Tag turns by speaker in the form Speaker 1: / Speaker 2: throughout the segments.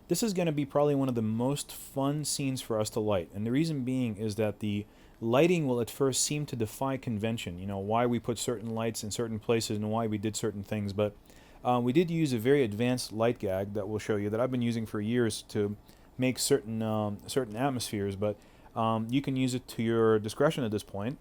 Speaker 1: This is going to be probably one of the most fun scenes for us to light, and the reason being is that the lighting will at first seem to defy convention, you know, why we put certain lights in certain places and why we did certain things, but we did use a very advanced light gag that we'll show you that I've been using for years to make certain atmospheres, but you can use it to your discretion at this point.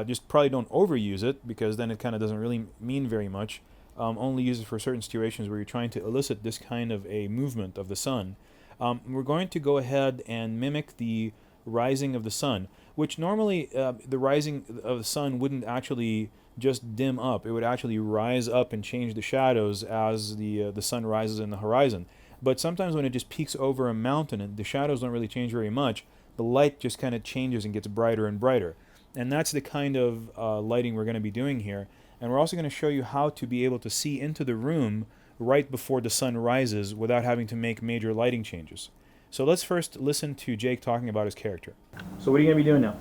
Speaker 1: Just probably don't overuse it, because then it kind of doesn't really mean very much. Only use it for certain situations where you're trying to elicit this kind of a movement of the sun. We're going to go ahead and mimic the rising of the sun, which normally the rising of the sun wouldn't actually just dim up. It would actually rise up and change the shadows as the sun rises in the horizon. But sometimes when it just peaks over a mountain and the shadows don't really change very much, the light just kind of changes and gets brighter and brighter. And that's the kind of lighting we're going to be doing here. And we're also going to show you how to be able to see into the room right before the sun rises without having to make major lighting changes. So let's first listen to Jake talking about his character. So what are you going to be doing now?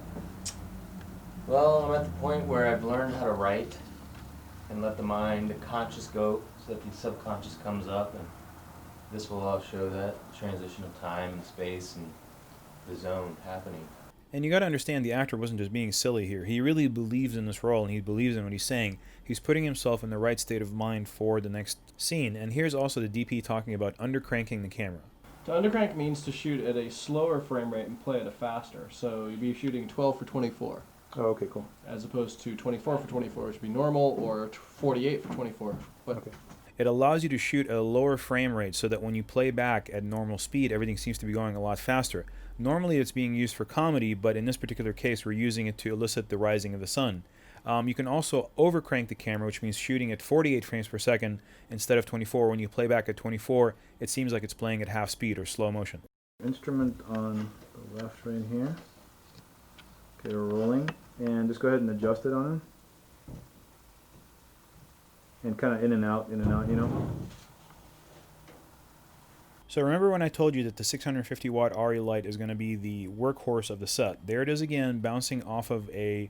Speaker 2: Well, I'm at the point where I've learned how to write and let the mind, the conscious go, so that the subconscious comes up, and this will all show that transition of time and space and the zone happening.
Speaker 1: And you got to understand, the actor wasn't just being silly here. He really believes in this role, and he believes in what he's saying. He's putting himself in the right state of mind for the next scene. And here's also the DP talking about undercranking the camera.
Speaker 3: To undercrank means to shoot at a slower frame rate and play at a faster. So you'd be shooting 12 for 24.
Speaker 1: Oh, okay, cool.
Speaker 3: As opposed to 24 for 24, which would be normal, or 48 for 24. But
Speaker 1: okay. It allows you to shoot at a lower frame rate so that when you play back at normal speed, everything seems to be going a lot faster. Normally it's being used for comedy, but in this particular case we're using it to elicit the rising of the sun. You can also overcrank the camera, which means shooting at 48 frames per second instead of 24. When you play back at 24, it seems like it's playing at half speed or slow motion. Instrument on the left right here. Okay, we're rolling. And just go ahead and adjust it on him. And kind of in and out, you know. So remember when I told you that the 650 watt RE light is going to be the workhorse of the set? There it is again, bouncing off of a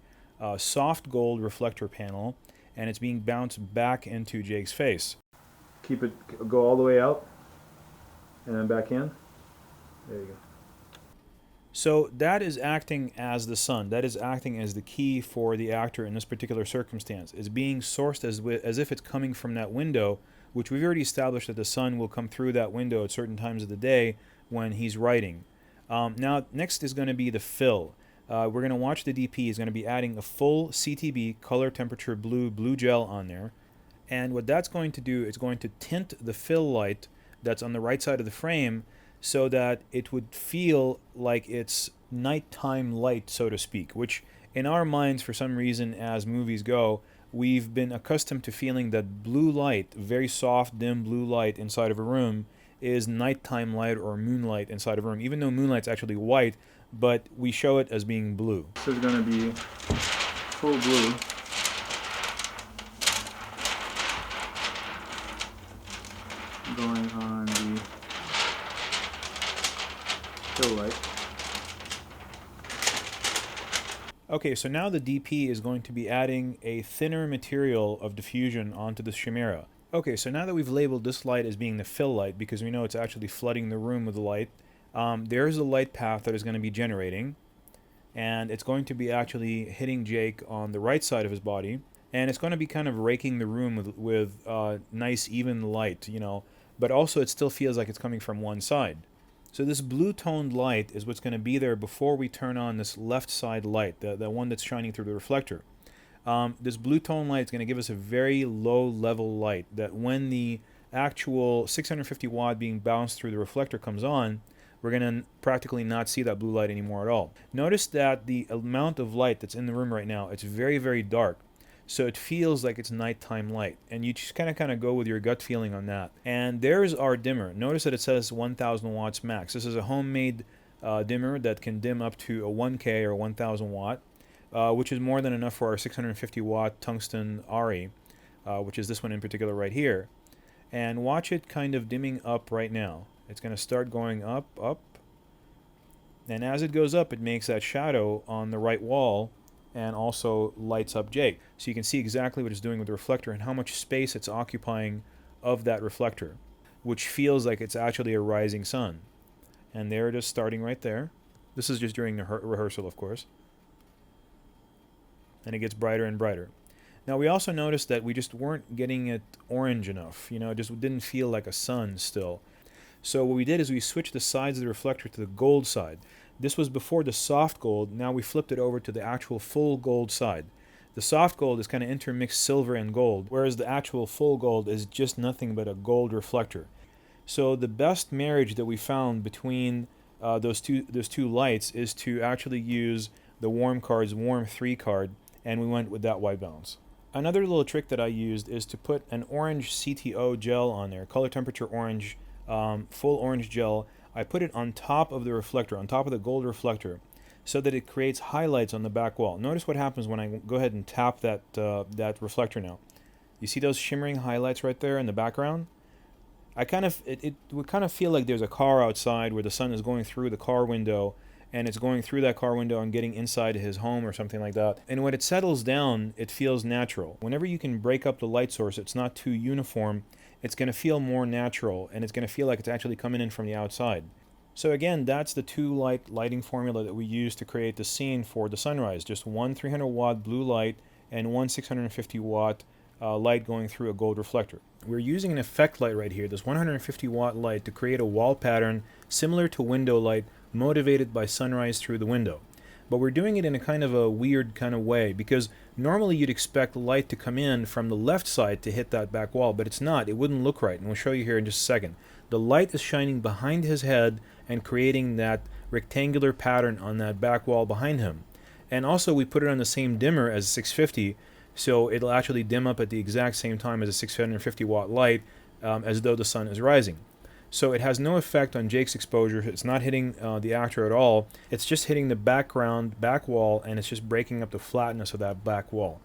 Speaker 1: soft gold reflector panel, and it's being bounced back into Jake's face. Keep it, go all the way out, and then back in. There you go. So that is acting as the sun. That is acting as the key for the actor in this particular circumstance. It's being sourced as if it's coming from that window, which we've already established that the sun will come through that window at certain times of the day when he's writing. Now, next is going to be the fill. We're going to watch the DP. He's going to be adding a full CTB, color temperature blue gel on there. And what that's going to do is going to tint the fill light that's on the right side of the frame so that it would feel like it's nighttime light, so to speak, which in our minds, for some reason, as movies go, we've been accustomed to feeling that blue light, very soft, dim blue light inside of a room, is nighttime light or moonlight inside of a room, even though moonlight's actually white, but we show it as being blue. This is going to be full blue. Going on the fill light. Okay, so now the DP is going to be adding a thinner material of diffusion onto the chimera. Okay, so now that we've labeled this light as being the fill light, because we know it's actually flooding the room with the light, there's a light path that is going to be generating, and it's going to be actually hitting Jake on the right side of his body, and it's going to be kind of raking the room with nice even light, you know, but also it still feels like it's coming from one side. So this blue toned light is what's going to be there before we turn on this left side light, the one that's shining through the reflector. This blue tone light is going to give us a very low level light that when the actual 650 watt being bounced through the reflector comes on, we're going to practically not see that blue light anymore at all. Notice that the amount of light that's in the room right now, it's very, very dark. So it feels like it's nighttime light, and you just kind of go with your gut feeling on that. And there's our dimmer. Notice that it says 1000 watts max. This is a homemade dimmer that can dim up to a 1K or 1000 watt, which is more than enough for our 650 watt tungsten RE, which is this one in particular right here. And watch it kind of dimming up right now. It's going to start going up, and as it goes up, it makes that shadow on the right wall and also lights up Jake. So you can see exactly what it's doing with the reflector and how much space it's occupying of that reflector. which feels like it's actually a rising sun. And there it is starting right there. This is just during the rehearsal, of course. And it gets brighter and brighter. Now we also noticed that we just weren't getting it orange enough. It just didn't feel like a sun still. So what we did is we switched the sides of the reflector to the gold side. This was before the soft gold. Now we flipped it over to the actual full gold side. The soft gold is kind of intermixed silver and gold, whereas the actual full gold is just nothing but a gold reflector. So the best marriage that we found between those two lights is to actually use the Warm card's Warm 3 card, and we went with that white balance. Another little trick that I used is to put an orange CTO gel on there, color temperature orange, full orange gel. I put it on top of the reflector, on top of the gold reflector, so that it creates highlights on the back wall. Notice what happens when I go ahead and tap that reflector now. You see those shimmering highlights right there in the background? It would kind of feel like there's a car outside where the sun is going through the car window, and it's going through that car window and getting inside his home or something like that. And when it settles down, it feels natural. Whenever you can break up the light source, it's not too uniform, it's going to feel more natural, and it's going to feel like it's actually coming in from the outside. So again, that's the lighting formula that we use to create the scene for the sunrise. Just one 300 watt blue light and one 650 watt light going through a gold reflector. We're using an effect light right here, this 150 watt light, to create a wall pattern similar to window light, motivated by sunrise through the window. But we're doing it in a kind of a weird kind of way, because normally you'd expect light to come in from the left side to hit that back wall, but it's not. It wouldn't look right, and we'll show you here in just a second. The light is shining behind his head and creating that rectangular pattern on that back wall behind him. And also we put it on the same dimmer as 650, so it'll actually dim up at the exact same time as a 650 watt light, as though the sun is rising. So it has no effect on Jake's exposure. It's not hitting the actor at all. It's just hitting the background, back wall, and it's just breaking up the flatness of that back wall.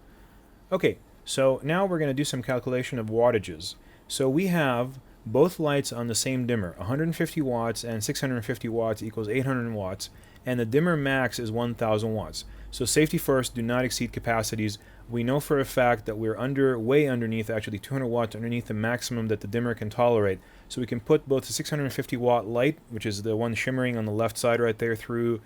Speaker 1: Okay, so now we're going to do some calculation of wattages. So we have both lights on the same dimmer, 150 watts and 650 watts equals 800 watts, and the dimmer max is 1000 watts. So safety first, do not exceed capacities. We know for a fact that we're way underneath, actually 200 watts underneath the maximum that the dimmer can tolerate. So we can put both the 650 watt light, which is the one shimmering on the left side right there through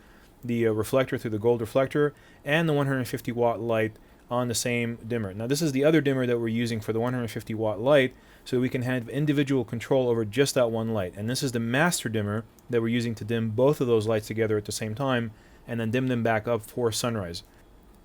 Speaker 1: the reflector, through the gold reflector, and the 150 watt light on the same dimmer. Now this is the other dimmer that we're using for the 150 watt light, so we can have individual control over just that one light. And this is the master dimmer that we're using to dim both of those lights together at the same time, and then dim them back up for sunrise.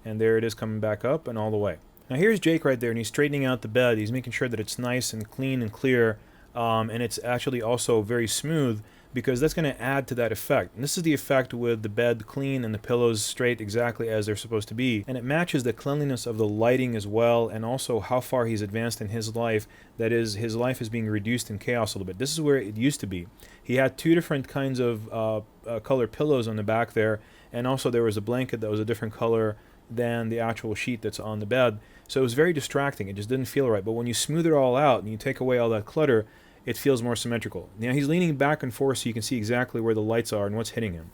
Speaker 1: And there it is coming back up and all the way. Now here's Jake right there, and he's straightening out the bed. He's making sure that it's nice and clean and clear, and it's actually also very smooth, because that's going to add to that effect. And this is the effect with the bed clean and the pillows straight exactly as they're supposed to be. And it matches the cleanliness of the lighting as well, and also how far he's advanced in his life. That is, his life is being reduced in chaos a little bit. This is where it used to be. He had two different kinds of color pillows on the back there, and also there was a blanket that was a different color than the actual sheet that's on the bed. So it was very distracting. It just didn't feel right. But when you smooth it all out and you take away all that clutter, it feels more symmetrical. Now he's leaning back and forth so you can see exactly where the lights are and what's hitting him.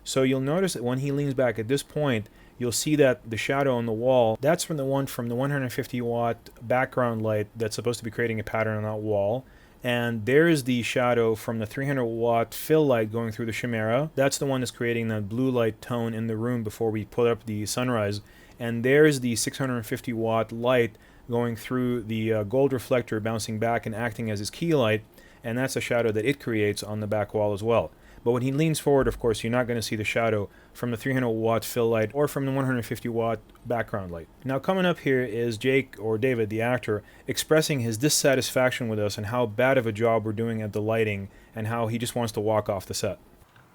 Speaker 1: So you'll notice that when he leans back at this point, you'll see that the shadow on the wall, that's from the 150 watt background light that's supposed to be creating a pattern on that wall. And there's the shadow from the 300 watt fill light going through the chimera. That's the one that's creating that blue light tone in the room before we put up the sunrise. And there's the 650 watt light going through the gold reflector, bouncing back and acting as his key light, and that's a shadow that it creates on the back wall as well. But when he leans forward, of course, you're not going to see the shadow from the 300 watt fill light or from the 150 watt background light. Now coming up here is Jake, or David, the actor, expressing his dissatisfaction with us and how bad of a job we're doing at the lighting, and how he just wants to walk off the set.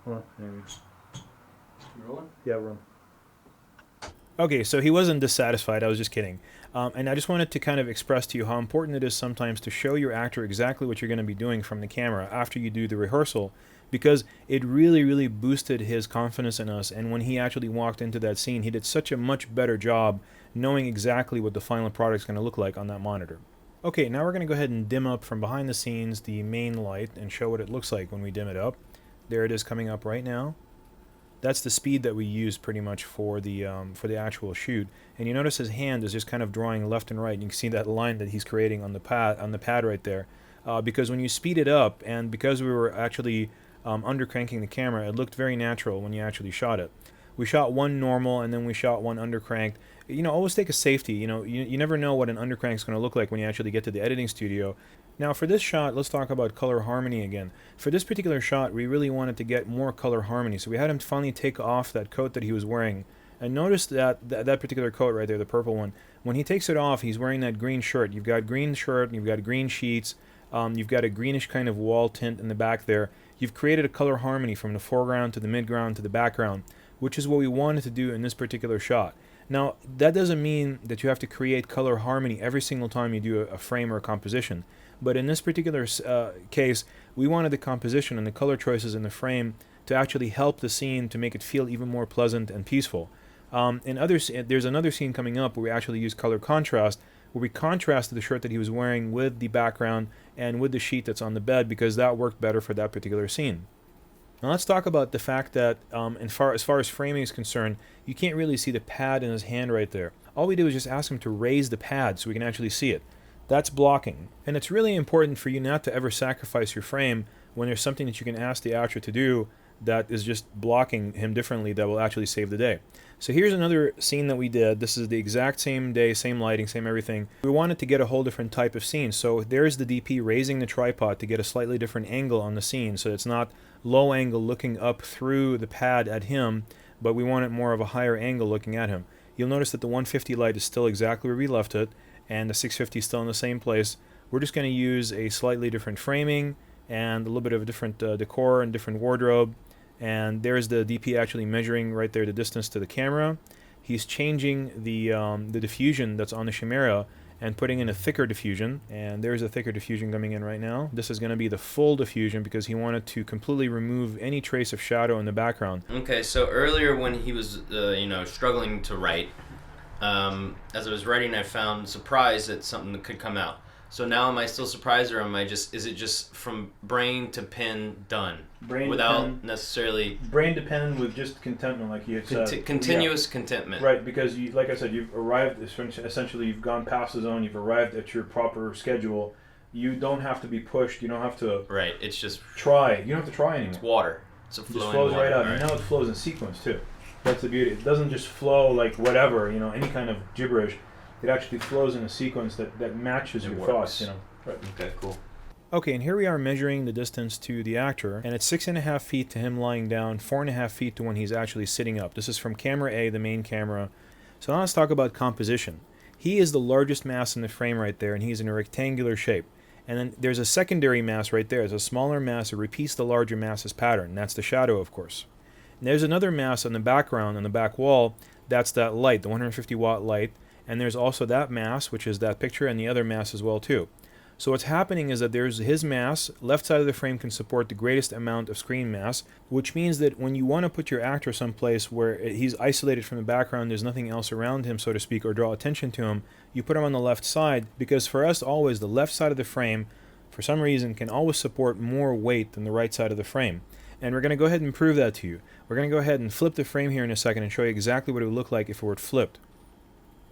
Speaker 2: You rolling?
Speaker 1: Yeah, we're on. Okay, so he wasn't dissatisfied, I was just kidding. And I just wanted to kind of express to you how important it is sometimes to show your actor exactly what you're going to be doing from the camera after you do the rehearsal, because it really, really boosted his confidence in us. And when he actually walked into that scene, he did such a much better job knowing exactly what the final product is going to look like on that monitor. Okay, now we're going to go ahead and dim up from behind the scenes the main light and show what it looks like when we dim it up. There it is coming up right now. That's the speed that we use pretty much for the actual shoot. And you notice his hand is just kind of drawing left and right. You can see that line that he's creating on the pad right there. because when you speed it up, and because we were actually undercranking the camera, it looked very natural when you actually shot it. We shot one normal and then we shot one undercranked. You know, always take a safety. You know, you never know what an undercrank is going to look like when you actually get to the editing studio. Now for this shot, let's talk about color harmony again. For this particular shot, we really wanted to get more color harmony, so we had him finally take off that coat that he was wearing. And notice that particular coat right there, the purple one, when he takes it off, he's wearing that green shirt. You've got green shirt, you've got green sheets, you've got a greenish kind of wall tint in the back there. You've created a color harmony from the foreground to the midground to the background, which is what we wanted to do in this particular shot. Now, that doesn't mean that you have to create color harmony every single time you do a frame or a composition. But in this particular case, we wanted the composition and the color choices in the frame to actually help the scene to make it feel even more pleasant and peaceful. There's another scene coming up where we actually use color contrast, where we contrasted the shirt that he was wearing with the background and with the sheet that's on the bed, because that worked better for that particular scene. Now let's talk about the fact that as far as framing is concerned, you can't really see the pad in his hand right there. All we do is just ask him to raise the pad so we can actually see it. That's blocking. And it's really important for you not to ever sacrifice your frame when there's something that you can ask the actor to do that is just blocking him differently that will actually save the day. So here's another scene that we did. This is the exact same day, same lighting, same everything. We wanted to get a whole different type of scene. So there's the DP raising the tripod to get a slightly different angle on the scene. So it's not low angle looking up through the pad at him, but we want it more of a higher angle looking at him. You'll notice that the 150 light is still exactly where we left it, and the 650 is still in the same place. We're just going to use a slightly different framing and a little bit of a different decor and different wardrobe. And there's the DP actually measuring right there the distance to the camera. He's changing the diffusion that's on the Chimera and putting in a thicker diffusion. And there's a thicker diffusion coming in right now. This is going to be the full diffusion because he wanted to completely remove any trace of shadow in the background.
Speaker 2: Okay, so earlier when he was, struggling to write, as I was writing, I found surprise that something that could come out. So now am I still surprised, or is it just from brain to pen done?
Speaker 1: Brain
Speaker 2: without
Speaker 1: to pen,
Speaker 2: necessarily
Speaker 1: brain to pen with just contentment, like you had said.
Speaker 2: Continuous contentment.
Speaker 1: Right, because like I said, you've arrived, essentially you've gone past the zone, you've arrived at your proper schedule. You don't have to be pushed, you don't have to
Speaker 2: Right, it's just
Speaker 1: try. You don't have to try anymore.
Speaker 2: It's water. It's a
Speaker 1: It
Speaker 2: flowing
Speaker 1: just flows
Speaker 2: water.
Speaker 1: right out.
Speaker 2: Right.
Speaker 1: And now it flows in sequence too. That's the beauty. It doesn't just flow like whatever, any kind of gibberish. It actually flows in a sequence that matches your thoughts, Right.
Speaker 2: Okay, cool.
Speaker 1: Okay, and here we are measuring the distance to the actor, and it's 6.5 feet to him lying down, 4.5 feet to when he's actually sitting up. This is from camera A, the main camera. So now let's talk about composition. He is the largest mass in the frame right there, and he's in a rectangular shape. And then there's a secondary mass right there. It's a smaller mass that repeats the larger mass's pattern. That's the shadow, of course. And there's another mass on the background, on the back wall. That's that light, the 150 watt light. And there's also that mass, which is that picture, and the other mass as well too. So what's happening is that there's his mass. Left side of the frame can support the greatest amount of screen mass, which means that when you want to put your actor someplace where he's isolated from the background, there's nothing else around him, so to speak, or draw attention to him, you put him on the left side, because for us always the left side of the frame, for some reason, can always support more weight than the right side of the frame. And we're going to go ahead and prove that to you. We're going to go ahead and flip the frame here in a second and show you exactly what it would look like if it were flipped.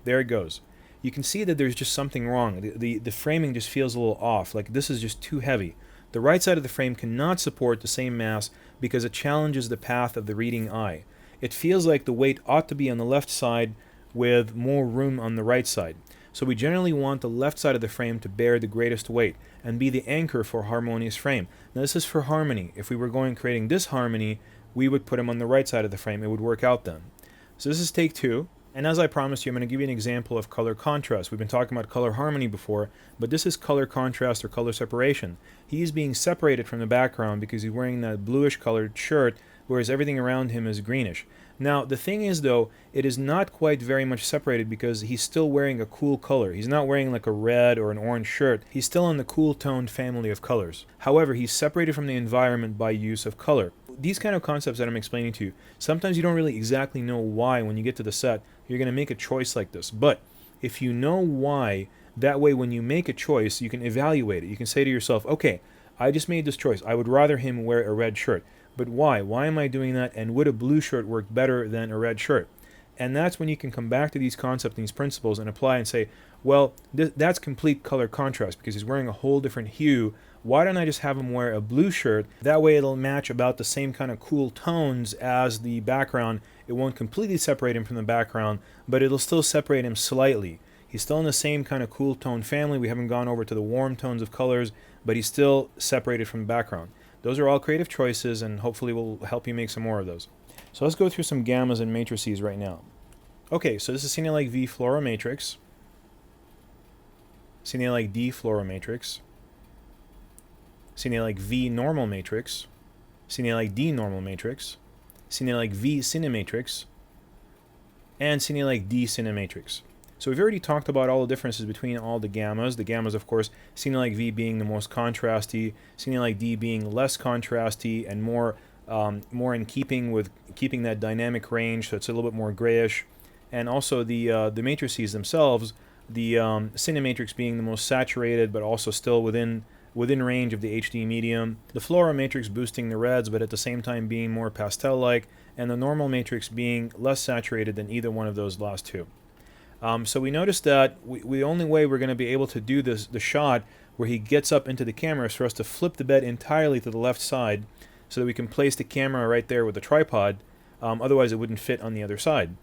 Speaker 1: There it goes. You can see that there's just something wrong. The framing just feels a little off, like this is just too heavy. The right side of the frame cannot support the same mass because it challenges the path of the reading eye. It feels like the weight ought to be on the left side with more room on the right side. So we generally want the left side of the frame to bear the greatest weight and be the anchor for a harmonious frame. Now this is for harmony. If we were creating disharmony, we would put him on the right side of the frame. It would work out then. So this is take 2. And as I promised you, I'm going to give you an example of color contrast. We've been talking about color harmony before, but this is color contrast or color separation. He's being separated from the background because he's wearing that bluish colored shirt, whereas everything around him is greenish. Now, the thing is, though, it is not quite very much separated because he's still wearing a cool color. He's not wearing like a red or an orange shirt. He's still in the cool-toned family of colors. However, he's separated from the environment by use of color. These kind of concepts that I'm explaining to you, sometimes you don't really exactly know why when you get to the set you're going to make a choice like this. But if you know why, that way when you make a choice, you can evaluate it. You can say to yourself, okay, I just made this choice. I would rather him wear a red shirt. But why? Why am I doing that? And would a blue shirt work better than a red shirt? And that's when you can come back to these concepts and these principles and apply and say, well, that's complete color contrast because he's wearing a whole different hue. Why don't I just have him wear a blue shirt? That way it'll match about the same kind of cool tones as the background. It won't completely separate him from the background, but it'll still separate him slightly. He's still in the same kind of cool tone family. We haven't gone over to the warm tones of colors, but he's still separated from the background. Those are all creative choices, and hopefully we'll help you make some more of those. So let's go through some gammas and matrices right now. Okay, so this is Cine Like V fluoromatrix, Cine Like D fluoromatrix, Cine Like V normal matrix, Cine Like D normal matrix, Cine Like V cinematrix, and Cine Like D cinematrix. So we've already talked about all the differences between all the gammas. The gammas, of course, Cine Like V being the most contrasty, Cine Like D being less contrasty and more in keeping with keeping that dynamic range, so it's a little bit more grayish. And also the matrices themselves, the cinematrix being the most saturated, but also still within range of the HD medium. The fluoromatrix boosting the reds, but at the same time being more pastel-like, and the normal matrix being less saturated than either one of those last two. So we noticed that the only way we're going to be able to do the shot where he gets up into the camera is for us to flip the bed entirely to the left side so that we can place the camera right there with the tripod. Otherwise it wouldn't fit on the other side.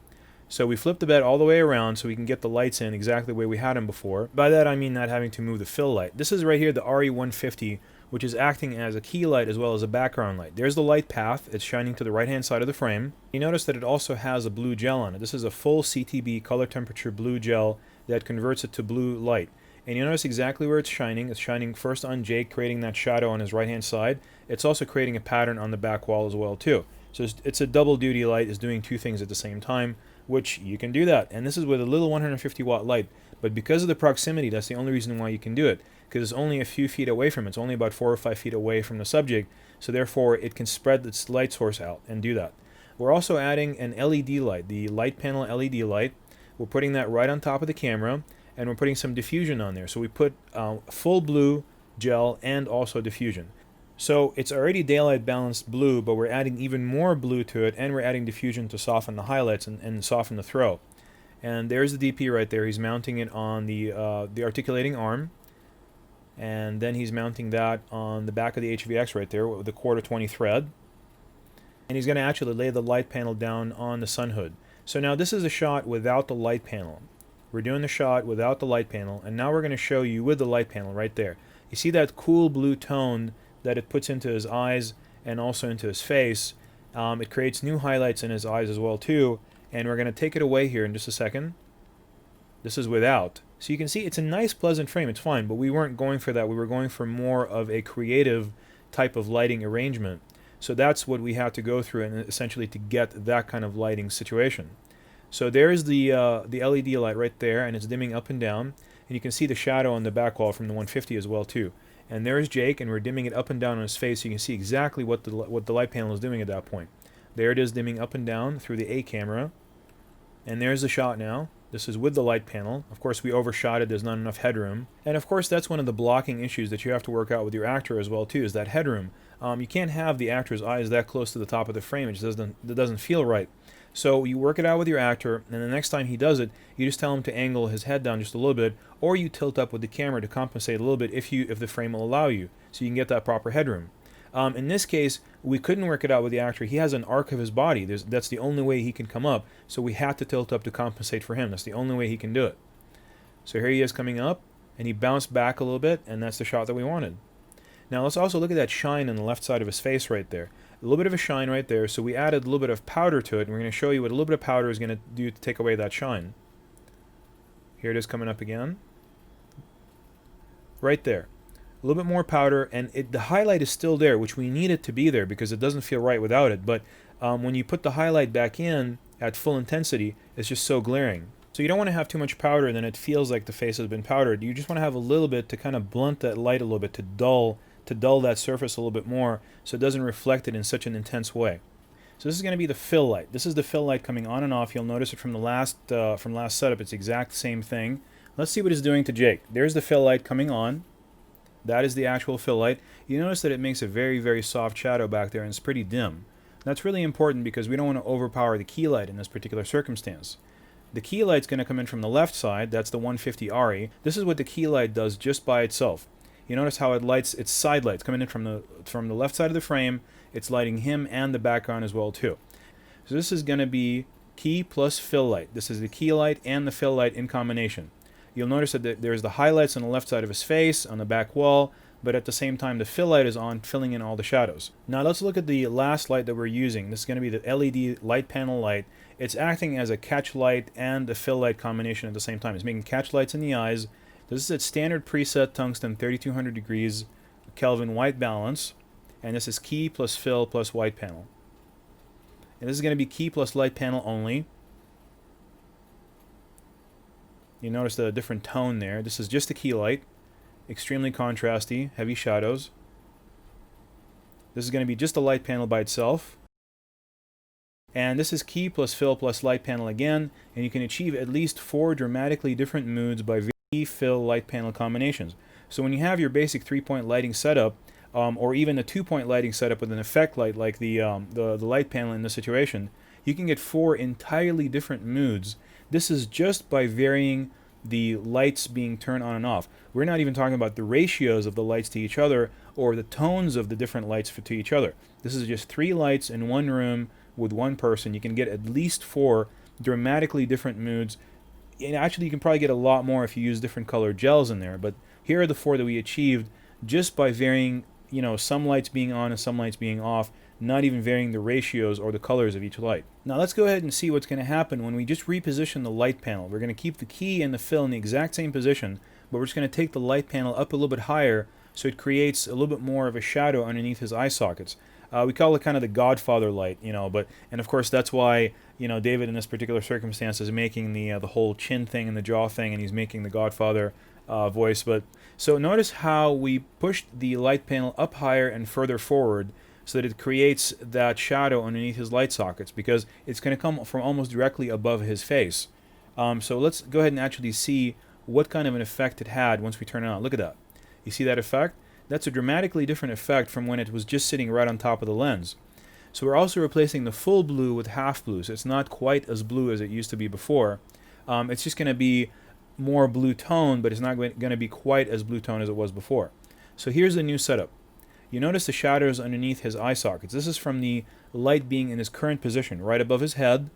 Speaker 1: So we flip the bed all the way around so we can get the lights in exactly the way we had them before. By that I mean not having to move the fill light. This is right here the RE150, which is acting as a key light as well as a background light. There's the light path. It's shining to the right hand side of the frame. You notice that it also has a blue gel on it. This is a full CTB color temperature blue gel that converts it to blue light. And you notice exactly where it's shining. It's shining first on Jake, creating that shadow on his right hand side. It's also creating a pattern on the back wall as well too. So it's a double duty light. It's doing two things at the same time, which you can do that. And this is with a little 150 watt light. But because of the proximity, that's the only reason why you can do it. Because it's only a few feet away from it. It's only about 4 or 5 feet away from the subject. So therefore, it can spread its light source out and do that. We're also adding an LED light, the light panel LED light. We're putting that right on top of the camera. And we're putting some diffusion on there. So we put full blue gel and also diffusion. So it's already daylight balanced blue, but we're adding even more blue to it, and we're adding diffusion to soften the highlights and soften the throw. And there's the DP right there. He's mounting it on the articulating arm, and then he's mounting that on the back of the HVX right there with the 1/4-20 thread. And he's going to actually lay the light panel down on the sun hood. So now this is a shot without the light panel. We're doing the shot without the light panel, and now we're going to show you with the light panel right there. You see that cool blue tone that it puts into his eyes and also into his face. It creates new highlights in his eyes as well too, and we're going to take it away here in just a second. This is without. So you can see it's a nice pleasant frame, it's fine, but we weren't going for that. We were going for more of a creative type of lighting arrangement. So that's what we have to go through, and essentially to get that kind of lighting situation. So there's the LED light right there, and it's dimming up and down, and you can see the shadow on the back wall from the 150 as well too. And there's Jake, and we're dimming it up and down on his face, so you can see exactly what the light panel is doing at that point. There it is, dimming up and down through the A camera. And there's the shot now. This is with the light panel. Of course, we overshot it. There's not enough headroom. And of course, that's one of the blocking issues that you have to work out with your actor as well too, is that headroom. You can't have the actor's eyes that close to the top of the frame. It just doesn't feel right. So you work it out with your actor, and the next time he does it, you just tell him to angle his head down just a little bit, or you tilt up with the camera to compensate a little bit if the frame will allow you, so you can get that proper headroom. In this case, we couldn't work it out with the actor. He has an arc of his body. That's the only way he can come up, so we had to tilt up to compensate for him. That's the only way he can do it. So here he is coming up, and he bounced back a little bit, and that's the shot that we wanted. Now let's also look at that shine on the left side of his face right there. A little bit of a shine right there, so we added a little bit of powder to it, and we're going to show you what a little bit of powder is going to do to take away that shine. Here it is coming up again. Right there. A little bit more powder, and the highlight is still there, which we need it to be there because it doesn't feel right without it, but when you put the highlight back in at full intensity, it's just so glaring. So you don't want to have too much powder and then it feels like the face has been powdered. You just want to have a little bit to kind of blunt that light a little bit, to dull that surface a little bit more so it doesn't reflect it in such an intense way. So this is going to be the fill light. This is the fill light coming on and off. You'll notice it from the last setup. It's the exact same thing. Let's see what it's doing to Jake. There's the fill light coming on. That is the actual fill light. You notice that it makes a very, very soft shadow back there, and it's pretty dim. That's really important because we don't want to overpower the key light in this particular circumstance. The key light's going to come in from the left side, that's the 150 RE. This is what the key light does just by itself. You notice how it lights its side lights coming in from the left side of the frame. It's lighting him and the background as well too. So this is going to be key plus fill light. This is the key light and the fill light in combination. You'll notice that there's the highlights on the left side of his face, on the back wall, but at the same time the fill light is on, filling in all the shadows. Now let's look at the last light that we're using. This is going to be the LED light panel light. It's acting as a catch light and a fill light combination at the same time. It's making catch lights in the eyes. This is at standard preset tungsten 3200 degrees Kelvin white balance, and this is key plus fill plus white panel. And this is going to be key plus light panel only. You notice the different tone there. This is just a key light. Extremely contrasty, heavy shadows. This is going to be just a light panel by itself. And this is key plus fill plus light panel again, and you can achieve at least 4 dramatically different moods by key, fill, light panel combinations. So when you have your basic 3-point lighting setup, or even a 2-point lighting setup with an effect light like the light panel in this situation, you can get 4 entirely different moods. This is just by varying the lights being turned on and off. We're not even talking about the ratios of the lights to each other or the tones of the different lights to each other. This is just 3 lights in one room with one person. You can get at least 4 dramatically different moods. And actually, you can probably get a lot more if you use different colored gels in there. But here are the 4 that we achieved just by varying, some lights being on and some lights being off, not even varying the ratios or the colors of each light. Now let's go ahead and see what's going to happen when we just reposition the light panel. We're going to keep the key and the fill in the exact same position, but we're just going to take the light panel up a little bit higher so it creates a little bit more of a shadow underneath his eye sockets. We call it kind of the Godfather light, and of course that's why, David in this particular circumstance is making the whole chin thing and the jaw thing, and he's making the Godfather voice. But so notice how we pushed the light panel up higher and further forward so that it creates that shadow underneath his light sockets, because it's going to come from almost directly above his face. So let's go ahead and actually see what kind of an effect it had once we turn it on. Look at that. You see that effect? That's a dramatically different effect from when it was just sitting right on top of the lens. So we're also replacing the full blue with half blue, so it's not quite as blue as it used to be before. It's just going to be more blue tone, but it's not going to be quite as blue tone as it was before. So here's the new setup. You notice the shadows underneath his eye sockets. This is from the light being in his current position, right above his head,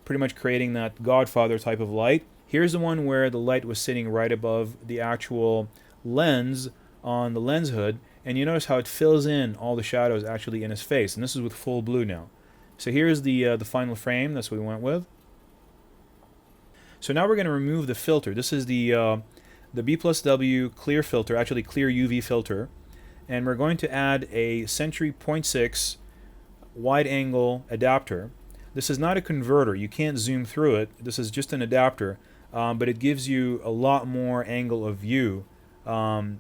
Speaker 1: pretty much creating that Godfather type of light. Here's the one where the light was sitting right above the actual lens on the lens hood, and you notice how it fills in all the shadows actually in his face, and this is with full blue now. So here's the final frame. That's what we went with. So now we're going to remove the filter. This is the B+W clear filter, actually clear UV filter. And we're going to add a Century 0.6 wide angle adapter. This is not a converter. You can't zoom through it. This is just an adapter, but it gives you a lot more angle of view. And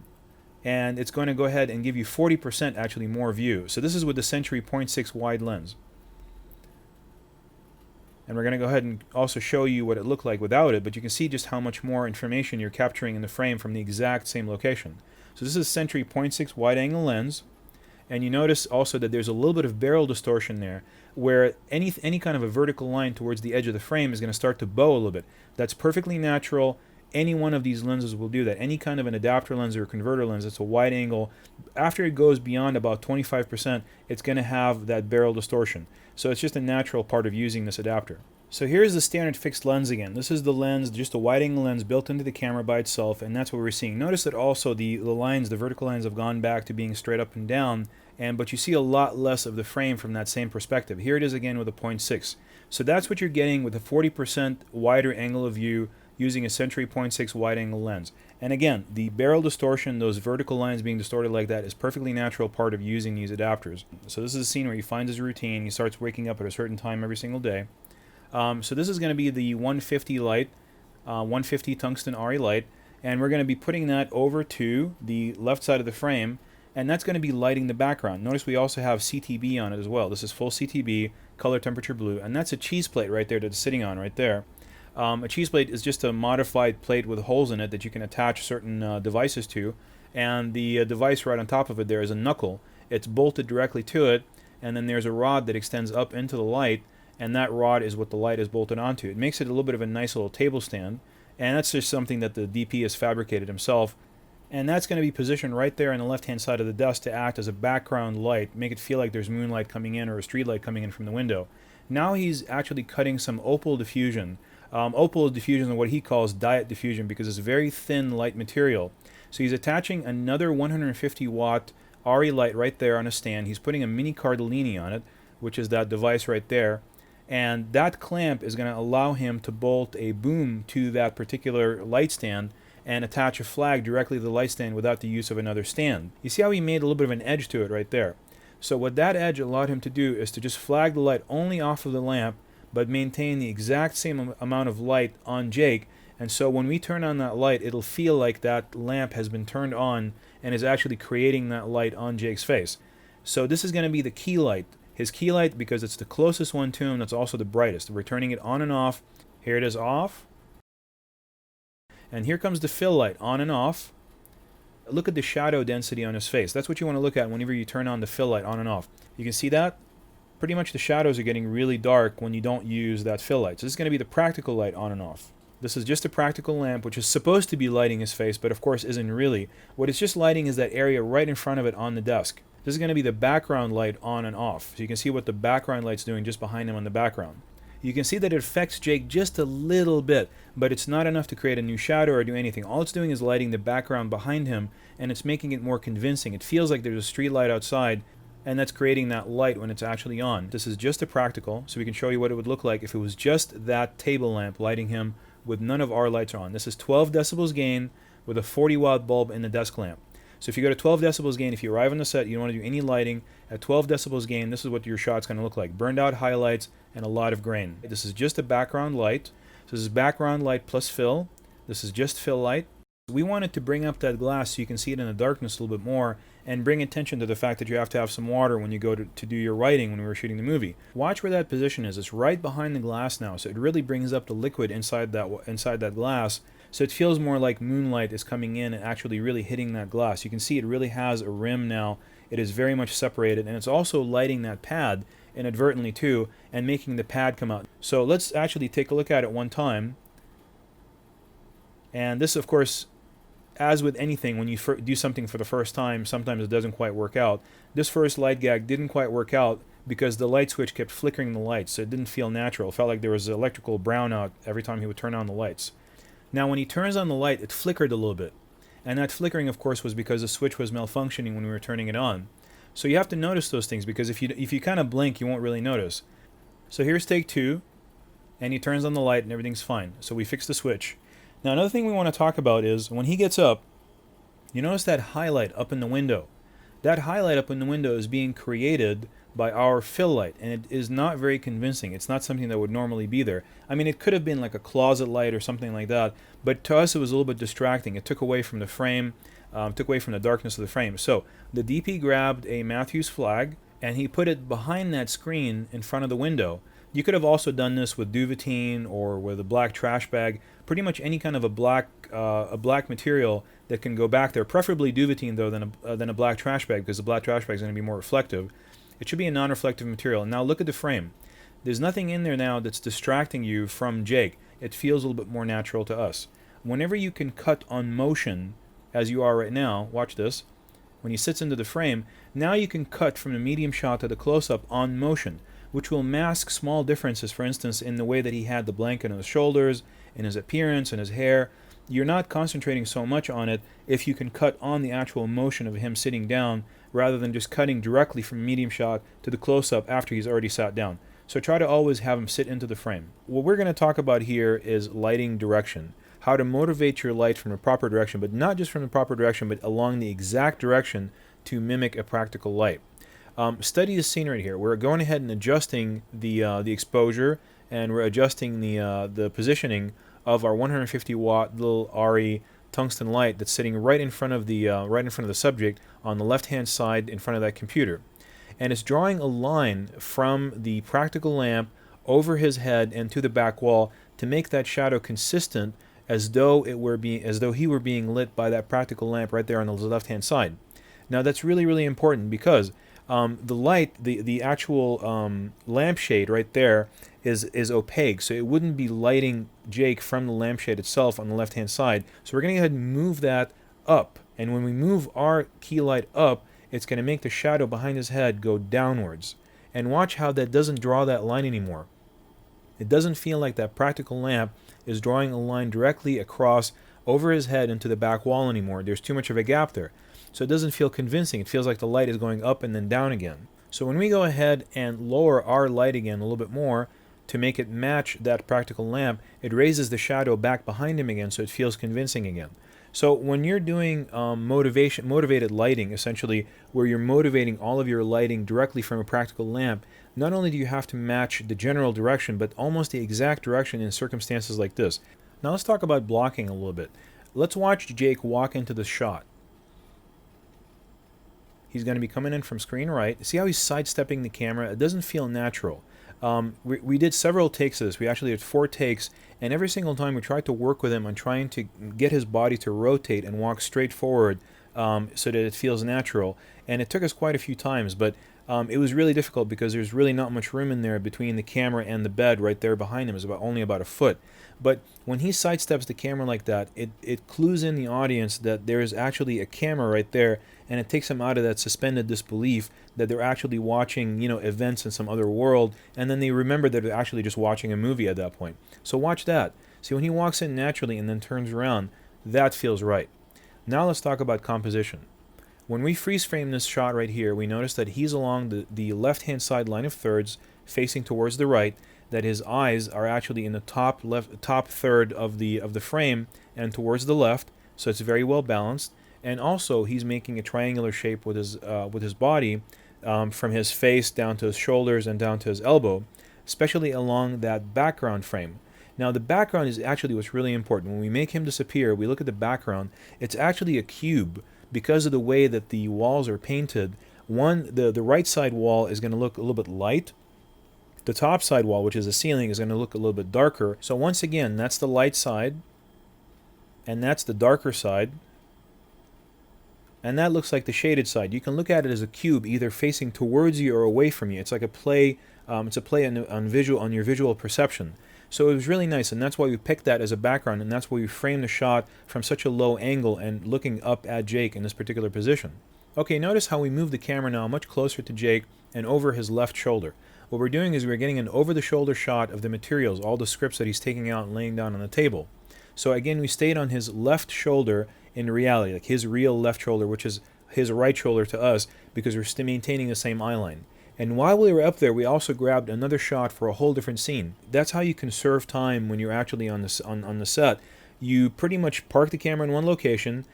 Speaker 1: it's going to go ahead and give you 40% actually more view. So this is with the Century 0.6 wide lens. And we're going to go ahead and also show you what it looked like without it, but you can see just how much more information you're capturing in the frame from the exact same location. So this is Century 0.6 wide angle lens, and you notice also that there's a little bit of barrel distortion there, where any kind of a vertical line towards the edge of the frame is going to start to bow a little bit. That's perfectly natural. Any one of these lenses will do that. Any kind of an adapter lens or a converter lens that's a wide angle, after it goes beyond about 25%, it's going to have that barrel distortion. So it's just a natural part of using this adapter. So here's the standard fixed lens again. This is the lens, just a wide angle lens built into the camera by itself, and that's what we're seeing. Notice that also the lines, the vertical lines have gone back to being straight up and down, but you see a lot less of the frame from that same perspective. Here it is again with a 0.6. So that's what you're getting with a 40% wider angle of view using a Century 0.6 wide angle lens. And again, the barrel distortion, those vertical lines being distorted like that, is perfectly natural part of using these adapters. So this is a scene where he finds his routine. He starts waking up at a certain time every single day. So this is going to be the 150 light, 150 tungsten RE light, and we're going to be putting that over to the left side of the frame, and that's going to be lighting the background. Notice we also have CTB on it as well. This is full CTB, color temperature blue, and that's a cheese plate right there that it's sitting on right there. A cheese plate is just a modified plate with holes in it that you can attach certain devices to, and the device right on top of it there is a knuckle. It's bolted directly to it, and then there's a rod that extends up into the light, and that rod is what the light is bolted onto. It makes it a little bit of a nice little table stand, and that's just something that the DP has fabricated himself. And that's going to be positioned right there on the left-hand side of the desk to act as a background light, make it feel like there's moonlight coming in or a street light coming in from the window. Now he's actually cutting some opal diffusion. Opal diffusion is what he calls diet diffusion because it's very thin light material. So he's attaching another 150 watt RE light right there on a stand. He's putting a mini Cardellini on it, which is that device right there. And that clamp is going to allow him to bolt a boom to that particular light stand and attach a flag directly to the light stand without the use of another stand. You see how he made a little bit of an edge to it right there? So what that edge allowed him to do is to just flag the light only off of the lamp, but maintain the exact same amount of light on Jake. And so when we turn on that light, it'll feel like that lamp has been turned on and is actually creating that light on Jake's face. So this is going to be the key light. His key light, because it's the closest one to him, that's also the brightest. We're turning it on and off. Here it is off. And here comes the fill light, on and off. Look at the shadow density on his face. That's what you want to look at whenever you turn on the fill light on and off. You can see that? Pretty much the shadows are getting really dark when you don't use that fill light. So this is going to be the practical light on and off. This is just a practical lamp, which is supposed to be lighting his face, but of course isn't really. What it's just lighting is that area right in front of it on the desk. This is going to be the background light on and off. So you can see what the background light's doing just behind him on the background. You can see that it affects Jake just a little bit, but it's not enough to create a new shadow or do anything. All it's doing is lighting the background behind him, and it's making it more convincing. It feels like there's a street light outside, and that's creating that light when it's actually on. This is just a practical, so we can show you what it would look like if it was just that table lamp lighting him with none of our lights on. This is 12 decibels gain with a 40 watt bulb in the desk lamp. So if you go to 12 decibels gain, if you arrive on the set, you don't want to do any lighting, at 12 decibels gain, this is what your shot's going to look like. Burned out highlights and a lot of grain. This is just a background light. So this is background light plus fill. This is just fill light. We wanted to bring up that glass so you can see it in the darkness a little bit more and bring attention to the fact that you have to have some water when you go to do your writing when we were shooting the movie. Watch where that position is. It's right behind the glass now, so it really brings up the liquid inside that glass. So it feels more like moonlight is coming in and actually really hitting that glass. You can see it really has a rim now. It is very much separated, and it's also lighting that pad inadvertently too and making the pad come out. So let's actually take a look at it one time. And this, of course, as with anything, when you do something for the first time, sometimes it doesn't quite work out. This first light gag didn't quite work out because the light switch kept flickering the lights, so it didn't feel natural. It felt like there was electrical brownout every time he would turn on the lights. Now when he turns on the light, it flickered a little bit. And that flickering, of course, was because the switch was malfunctioning when we were turning it on. So you have to notice those things, because if you kind of blink, you won't really notice. So here's take two, and he turns on the light and everything's fine. So we fix the switch. Now another thing we want to talk about is when he gets up, you notice that highlight up in the window. That highlight up in the window is being created by our fill light, and it is not very convincing. It's not something that would normally be there. I mean, it could have been like a closet light or something like that, but to us it was a little bit distracting. It took away from the frame, took away from the darkness of the frame. So the DP grabbed a Matthews flag and he put it behind that screen in front of the window. You could have also done this with duvetine or with a black trash bag, pretty much any kind of a black material that can go back there, preferably duvetine though than a black trash bag, because the black trash bag is going to be more reflective. It should be a non-reflective material. Now look at the frame. There's nothing in there now that's distracting you from Jake. It feels a little bit more natural to us. Whenever you can cut on motion, as you are right now, watch this, when he sits into the frame, now you can cut from the medium shot to the close-up on motion, which will mask small differences, for instance, in the way that he had the blanket on his shoulders, in his appearance, in his hair. You're not concentrating so much on it if you can cut on the actual motion of him sitting down rather than just cutting directly from medium shot to the close-up after he's already sat down. So try to always have him sit into the frame. What we're going to talk about here is lighting direction. How to motivate your light from the proper direction, but not just from the proper direction, but along the exact direction to mimic a practical light. Study the scene right here. We're going ahead and adjusting the exposure, and we're adjusting the positioning of our 150 watt little RE tungsten light that's sitting right in front of the subject on the left hand side in front of that computer, and it's drawing a line from the practical lamp over his head and to the back wall to make that shadow consistent, as though he were being lit by that practical lamp right there on the left hand side. Now that's really, really important, because the light, the actual lampshade right there is opaque, so it wouldn't be lighting Jake from the lampshade itself on the left-hand side. So we're going to go ahead and move that up. And when we move our key light up, it's going to make the shadow behind his head go downwards. And watch how that doesn't draw that line anymore. It doesn't feel like that practical lamp is drawing a line directly across over his head into the back wall anymore. There's too much of a gap there. So it doesn't feel convincing. It feels like the light is going up and then down again. So when we go ahead and lower our light again a little bit more to make it match that practical lamp, it raises the shadow back behind him again so it feels convincing again. So when you're doing motivated lighting, essentially, where you're motivating all of your lighting directly from a practical lamp, not only do you have to match the general direction, but almost the exact direction in circumstances like this. Now let's talk about blocking a little bit. Let's watch Jake walk into the shot. He's going to be coming in from screen right. See how he's sidestepping the camera? It doesn't feel natural. We did several takes of this. We actually did 4 takes, and every single time we tried to work with him on trying to get his body to rotate and walk straight forward so that it feels natural. And it took us quite a few times, but it was really difficult because there's really not much room in there between the camera and the bed right there behind him. It's only about a foot. But when he sidesteps the camera like that, it clues in the audience that there is actually a camera right there, and it takes them out of that suspended disbelief that they're actually watching, events in some other world, and then they remember that they're actually just watching a movie at that point. So watch that. See, when he walks in naturally and then turns around, that feels right. Now let's talk about composition. When we freeze frame this shot right here, we notice that he's along the left-hand side line of thirds, facing towards the right, that his eyes are actually in the top third of the frame and towards the left, so it's very well balanced. And also he's making a triangular shape with his body from his face down to his shoulders and down to his elbow, especially along that background frame. Now the background is actually what's really important. When we make him disappear, we look at the background, it's actually a cube because of the way that the walls are painted. The right side wall is going to look a little bit light. The top side wall, which is the ceiling, is going to look a little bit darker. So once again, that's the light side, and that's the darker side, and that looks like the shaded side. You can look at it as a cube, either facing towards you or away from you. It's like a play. It's a play on your visual perception. So it was really nice, and that's why we picked that as a background, and that's why we framed the shot from such a low angle and looking up at Jake in this particular position. Okay, notice how we move the camera now much closer to Jake and over his left shoulder. What we're doing is we're getting an over-the-shoulder shot of the materials, all the scripts that he's taking out and laying down on the table. So again, we stayed on his left shoulder in reality, like his real left shoulder, which is his right shoulder to us, because we're still maintaining the same eye line. And while we were up there, we also grabbed another shot for a whole different scene. That's how you conserve time when you're actually on the set. You pretty much park the camera in one location,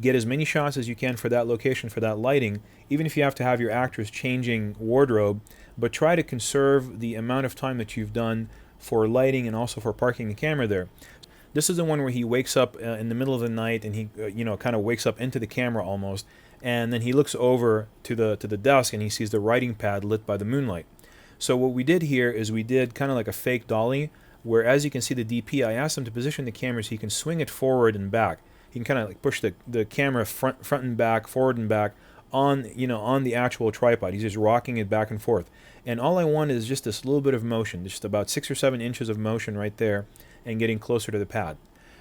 Speaker 1: get as many shots as you can for that location, for that lighting, even if you have to have your actors changing wardrobe, but try to conserve the amount of time that you've done for lighting and also for parking the camera there. This is the one where he wakes up in the middle of the night, and he kind of wakes up into the camera almost, and then he looks over to the desk and he sees the writing pad lit by the moonlight. So what we did here is we did kind of like a fake dolly, where as you can see the DP, I asked him to position the camera so he can swing it forward and back. He can kind of like push the camera front and back, forward and back on the actual tripod. He's just rocking it back and forth. And all I want is just this little bit of motion, just about 6 or 7 inches of motion right there, and getting closer to the pad.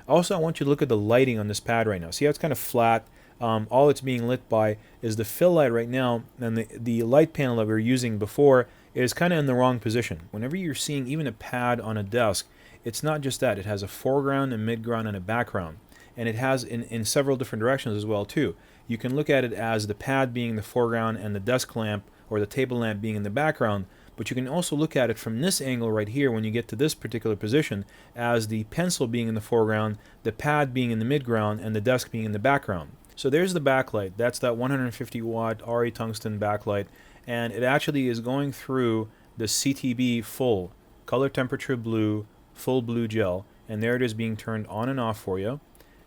Speaker 1: Also, I want you to look at the lighting on this pad right now. See how it's kind of flat? All it's being lit by is the fill light right now, and the light panel that we were using before is kind of in the wrong position. Whenever you're seeing even a pad on a desk, it's not just that. It has a foreground, a midground, and a background. And it has in several different directions as well too. You can look at it as the pad being the foreground and the desk lamp or the table lamp being in the background, but you can also look at it from this angle right here when you get to this particular position as the pencil being in the foreground, the pad being in the midground, and the desk being in the background. So there's the backlight. That's that 150 watt RE tungsten backlight, and it actually is going through the CTB full color temperature blue, full blue gel, and there it is being turned on and off for you.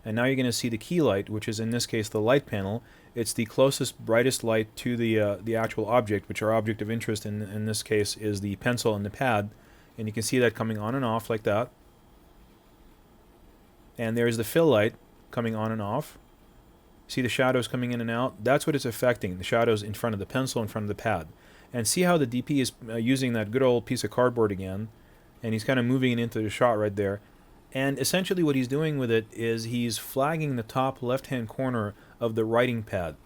Speaker 1: And now you're going to see the key light, which is in this case the light panel. It's the closest, brightest light to the actual object, which our object of interest in this case is the pencil and the pad. And you can see that coming on and off like that. And there's the fill light coming on and off. See the shadows coming in and out? That's what it's affecting, the shadows in front of the pencil, in front of the pad. And see how the DP is using that good old piece of cardboard again, and he's kind of moving it into the shot right there. And essentially what he's doing with it is he's flagging the top left-hand corner of the writing pad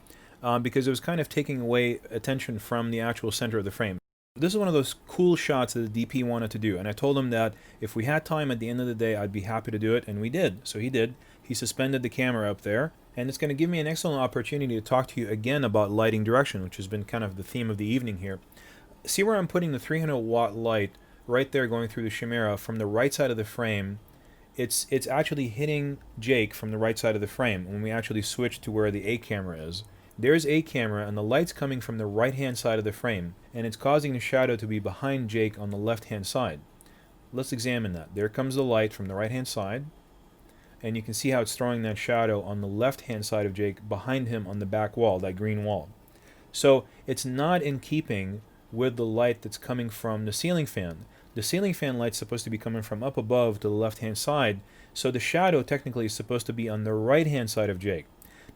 Speaker 1: because it was kind of taking away attention from the actual center of the frame. This is one of those cool shots that the DP wanted to do, and I told him that if we had time at the end of the day, I'd be happy to do it, and we did. So he did. He suspended the camera up there, and it's going to give me an excellent opportunity to talk to you again about lighting direction, which has been kind of the theme of the evening here. See where I'm putting the 300-watt light right there going through the chimera from the right side of the frame. It's actually hitting Jake from the right side of the frame when we actually switch to where the A camera is. There's A camera, and the light's coming from the right-hand side of the frame, and it's causing the shadow to be behind Jake on the left-hand side. Let's examine that. There comes the light from the right-hand side, and you can see how it's throwing that shadow on the left-hand side of Jake behind him on the back wall, that green wall. So it's not in keeping with the light that's coming from the ceiling fan. The ceiling fan light's supposed to be coming from up above to the left-hand side, so the shadow technically is supposed to be on the right-hand side of Jake,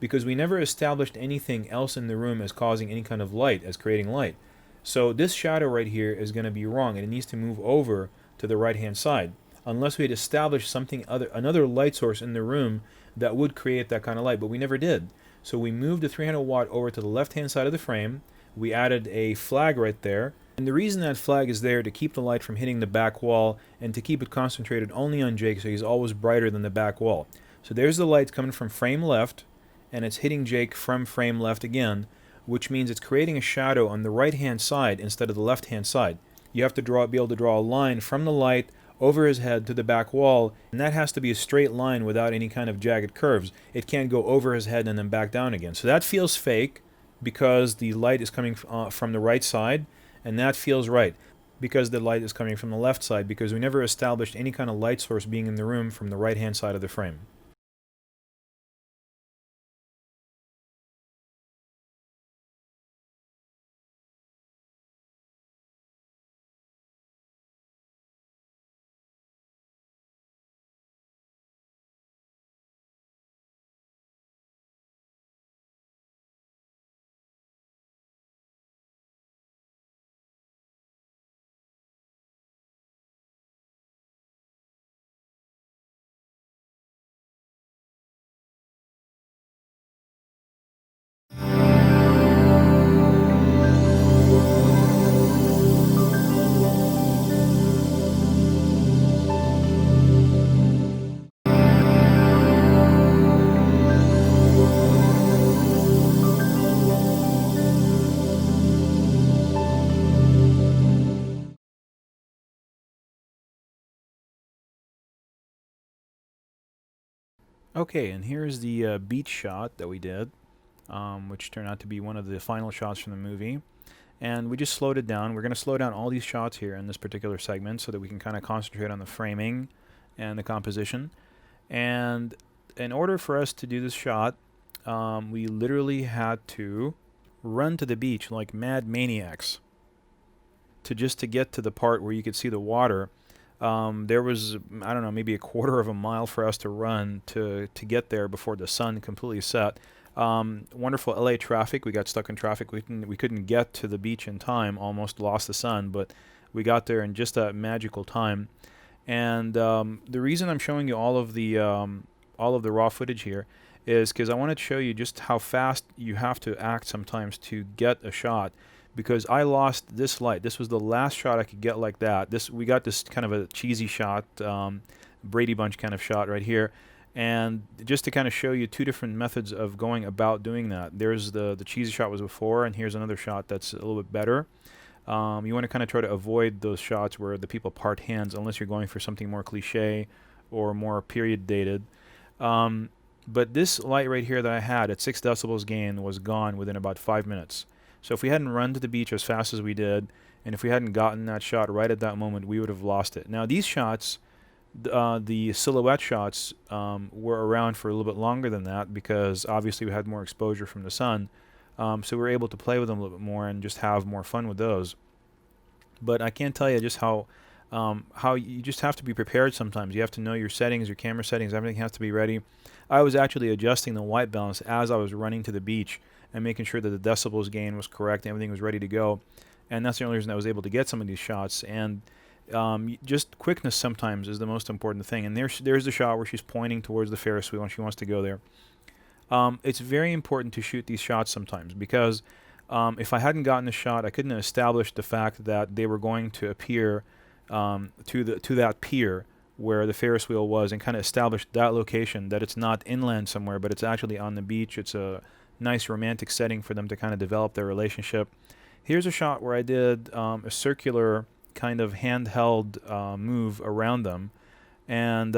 Speaker 1: because we never established anything else in the room as causing any kind of light, as creating light. So this shadow right here is going to be wrong, and it needs to move over to the right-hand side, unless we had established something other, another light source in the room that would create that kind of light, but we never did. So we moved the 300 watt over to the left-hand side of the frame. We added a flag right there, and the reason that flag is there to keep the light from hitting the back wall and to keep it concentrated only on Jake, so he's always brighter than the back wall. So there's the light coming from frame left, and it's hitting Jake from frame left again, which means it's creating a shadow on the right-hand side instead of the left-hand side. You have to be able to draw a line from the light over his head to the back wall, and that has to be a straight line without any kind of jagged curves. It can't go over his head and then back down again. So that feels fake because the light is coming from the right side, and that feels right because the light is coming from the left side, because we never established any kind of light source being in the room from the right-hand side of the frame. Okay, and here's the beach shot that we did, which turned out to be one of the final shots from the movie. And we just slowed it down. We're going to slow down all these shots here in this particular segment so that we can kind of concentrate on the framing and the composition. And in order for us to do this shot, we literally had to run to the beach like mad maniacs to get to the part where you could see the water. There was, I don't know, maybe a quarter of a mile for us to run to get there before the sun completely set. Wonderful LA traffic. We got stuck in traffic. We couldn't get to the beach in time. Almost lost the sun, but we got there in just that magical time. And the reason I'm showing you all of the raw footage here is because I wanted to show you just how fast you have to act sometimes to get a shot. Because I lost this light. This was the last shot I could get like that. We got this kind of a cheesy shot, Brady Bunch kind of shot right here. And just to kind of show you two different methods of going about doing that. There's the cheesy shot was before, and here's another shot that's a little bit better. You want to kind of try to avoid those shots where the people part hands, unless you're going for something more cliche or more period dated. But this light right here that I had at 6 decibels gain was gone within about 5 minutes. So if we hadn't run to the beach as fast as we did, and if we hadn't gotten that shot right at that moment, we would have lost it. Now these shots, the silhouette shots, were around for a little bit longer than that because obviously we had more exposure from the sun. So we were able to play with them a little bit more and just have more fun with those. But I can't tell you just how how you just have to be prepared sometimes. You have to know your settings, your camera settings, everything has to be ready. I was actually adjusting the white balance as I was running to the beach and making sure that the decibels gain was correct, everything was ready to go. And that's the only reason I was able to get some of these shots. And just quickness sometimes is the most important thing. And there's the shot where she's pointing towards the Ferris wheel and she wants to go there. It's very important to shoot these shots sometimes because if I hadn't gotten the shot, I couldn't have established the fact that they were going to appear to that pier where the Ferris wheel was, and kind of establish that location, that it's not inland somewhere, but it's actually on the beach. It's a nice romantic setting for them to kind of develop their relationship. Here's a shot where I did a circular kind of handheld move around them. And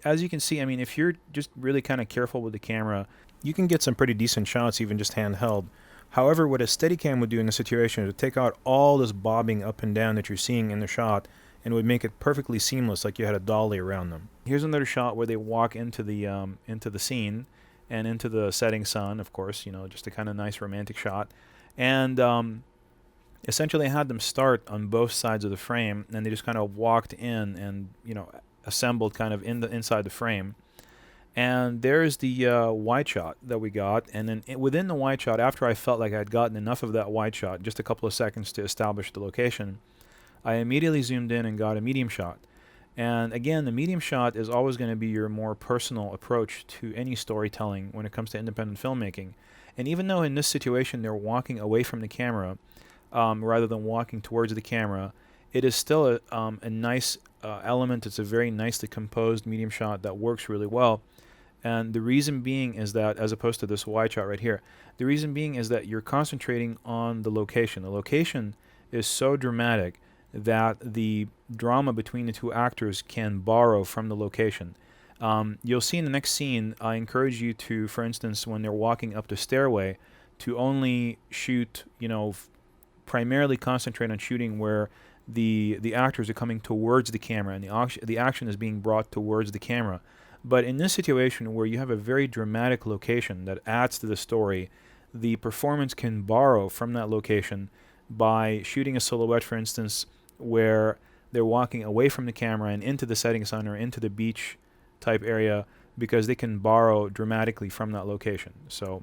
Speaker 1: as you can see, I mean, if you're just really kind of careful with the camera, you can get some pretty decent shots even just handheld. However, what a Steadicam would do in this situation is to take out all this bobbing up and down that you're seeing in the shot, and would make it perfectly seamless, like you had a dolly around them. Here's another shot where they walk into the scene and into the setting sun, of course, you know, just a kind of nice romantic shot. And essentially I had them start on both sides of the frame, and they just kind of walked in and, you know, assembled kind of inside the frame. And there's the wide shot that we got, and then within the wide shot, after I felt like I had gotten enough of that wide shot, just a couple of seconds to establish the location, I immediately zoomed in and got a medium shot. And again, the medium shot is always going to be your more personal approach to any storytelling when it comes to independent filmmaking. And even though in this situation they're walking away from the camera rather than walking towards the camera, it is still a nice element. It's a very nicely composed medium shot that works really well. And the reason being is that, as opposed to this wide shot right here, the reason being is that you're concentrating on the location. The location is so dramatic that the drama between the two actors can borrow from the location. You'll see in the next scene, I encourage you to, for instance, when they're walking up the stairway, to only shoot, you know, primarily concentrate on shooting where the actors are coming towards the camera and the action is being brought towards the camera. But in this situation where you have a very dramatic location that adds to the story, the performance can borrow from that location by shooting a silhouette, for instance, where they're walking away from the camera and into the setting sun or into the beach type area, because they can borrow dramatically from that location. So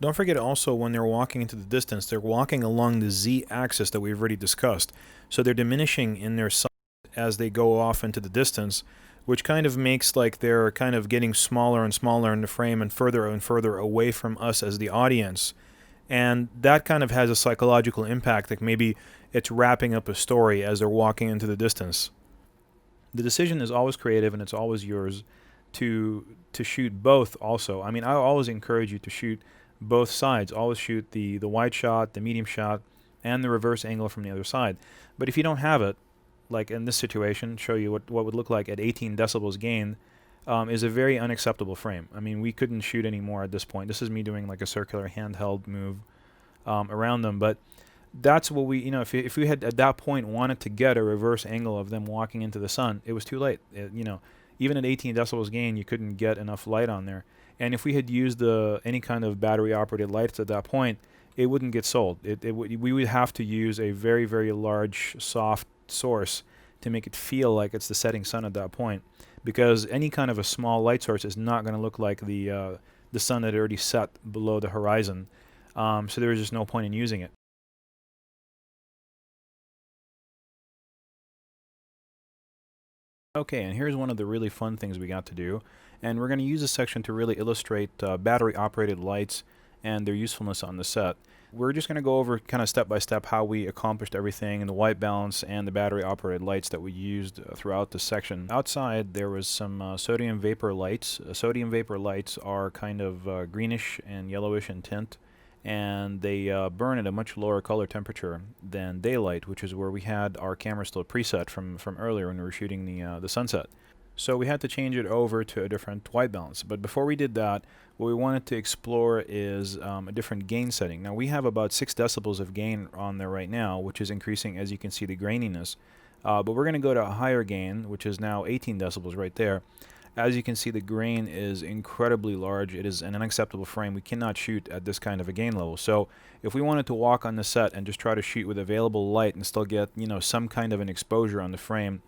Speaker 1: don't forget also, when they're walking into the distance, they're walking along the z-axis that we've already discussed. So they're diminishing in their size as they go off into the distance, which kind of makes like they're kind of getting smaller and smaller in the frame and further away from us as the audience. And that kind of has a psychological impact, like maybe it's wrapping up a story as they're walking into the distance. The decision is always creative, and it's always yours to shoot both also. I mean, I always encourage you to shoot both sides. Always shoot the wide shot, the medium shot, and the reverse angle from the other side. But if you don't have it, like in this situation, show you what would look like at 18 decibels gain, is a very unacceptable frame. I mean, we couldn't shoot anymore at this point. This is me doing like a circular handheld move around them, but that's what we, you know, if we had at that point wanted to get a reverse angle of them walking into the sun, it was too late. You know, even at 18 decibels gain, you couldn't get enough light on there. And if we had used any kind of battery-operated lights at that point, it wouldn't get sold. We would have to use a very, very large, soft source to make it feel like it's the setting sun at that point, because any kind of a small light source is not going to look like the sun that had already set below the horizon. So there was just no point in using it. Okay, and here's one of the really fun things we got to do, and we're going to use this section to really illustrate battery-operated lights and their usefulness on the set. We're just going to go over kind of step by step how we accomplished everything, and the white balance and the battery-operated lights that we used throughout the section. Outside there was some sodium vapor lights. Sodium vapor lights are kind of greenish and yellowish in tint, and they burn at a much lower color temperature than daylight, which is where we had our camera still preset from earlier when we were shooting the sunset. So we had to change it over to a different white balance. But before we did that, what we wanted to explore is a different gain setting. Now we have about 6 decibels of gain on there right now, which is increasing, as you can see, the graininess. But we're going to go to a higher gain, which is now 18 decibels right there. As you can see, the grain is incredibly large. It is an unacceptable frame. We cannot shoot at this kind of a gain level. So if we wanted to walk on the set and just try to shoot with available light and still get, you know, some kind of an exposure on the frame,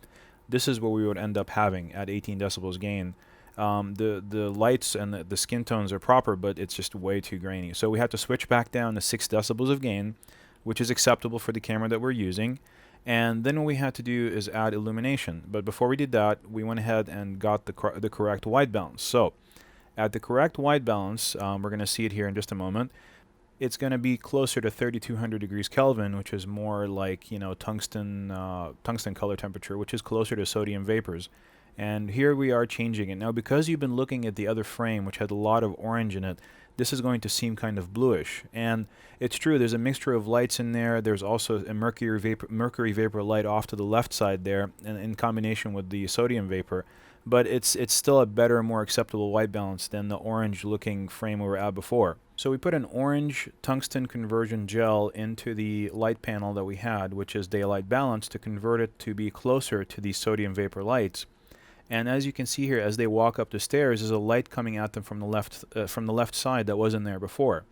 Speaker 1: this is what we would end up having at 18 decibels gain. The lights and the skin tones are proper, but it's just way too grainy. So we had to switch back down to 6 decibels of gain, which is acceptable for the camera that we're using. And then what we had to do is add illumination. But before we did that, we went ahead and got the correct white balance. So at the correct white balance, we're going to see it here in just a moment. It's going to be closer to 3200 degrees Kelvin, which is more like, you know, tungsten color temperature, which is closer to sodium vapors. And here we are changing it. Now, because you've been looking at the other frame, which had a lot of orange in it, this is going to seem kind of bluish. And it's true, there's a mixture of lights in there. There's also a mercury vapor light off to the left side there, and in combination with the sodium vapor. But it's still a better, more acceptable white balance than the orange-looking frame we were at before. So we put an orange tungsten conversion gel into the light panel that we had, which is daylight balance, to convert it to be closer to the sodium vapor lights. And as you can see here, as they walk up the stairs, there's a light coming at them from the left side that wasn't there before.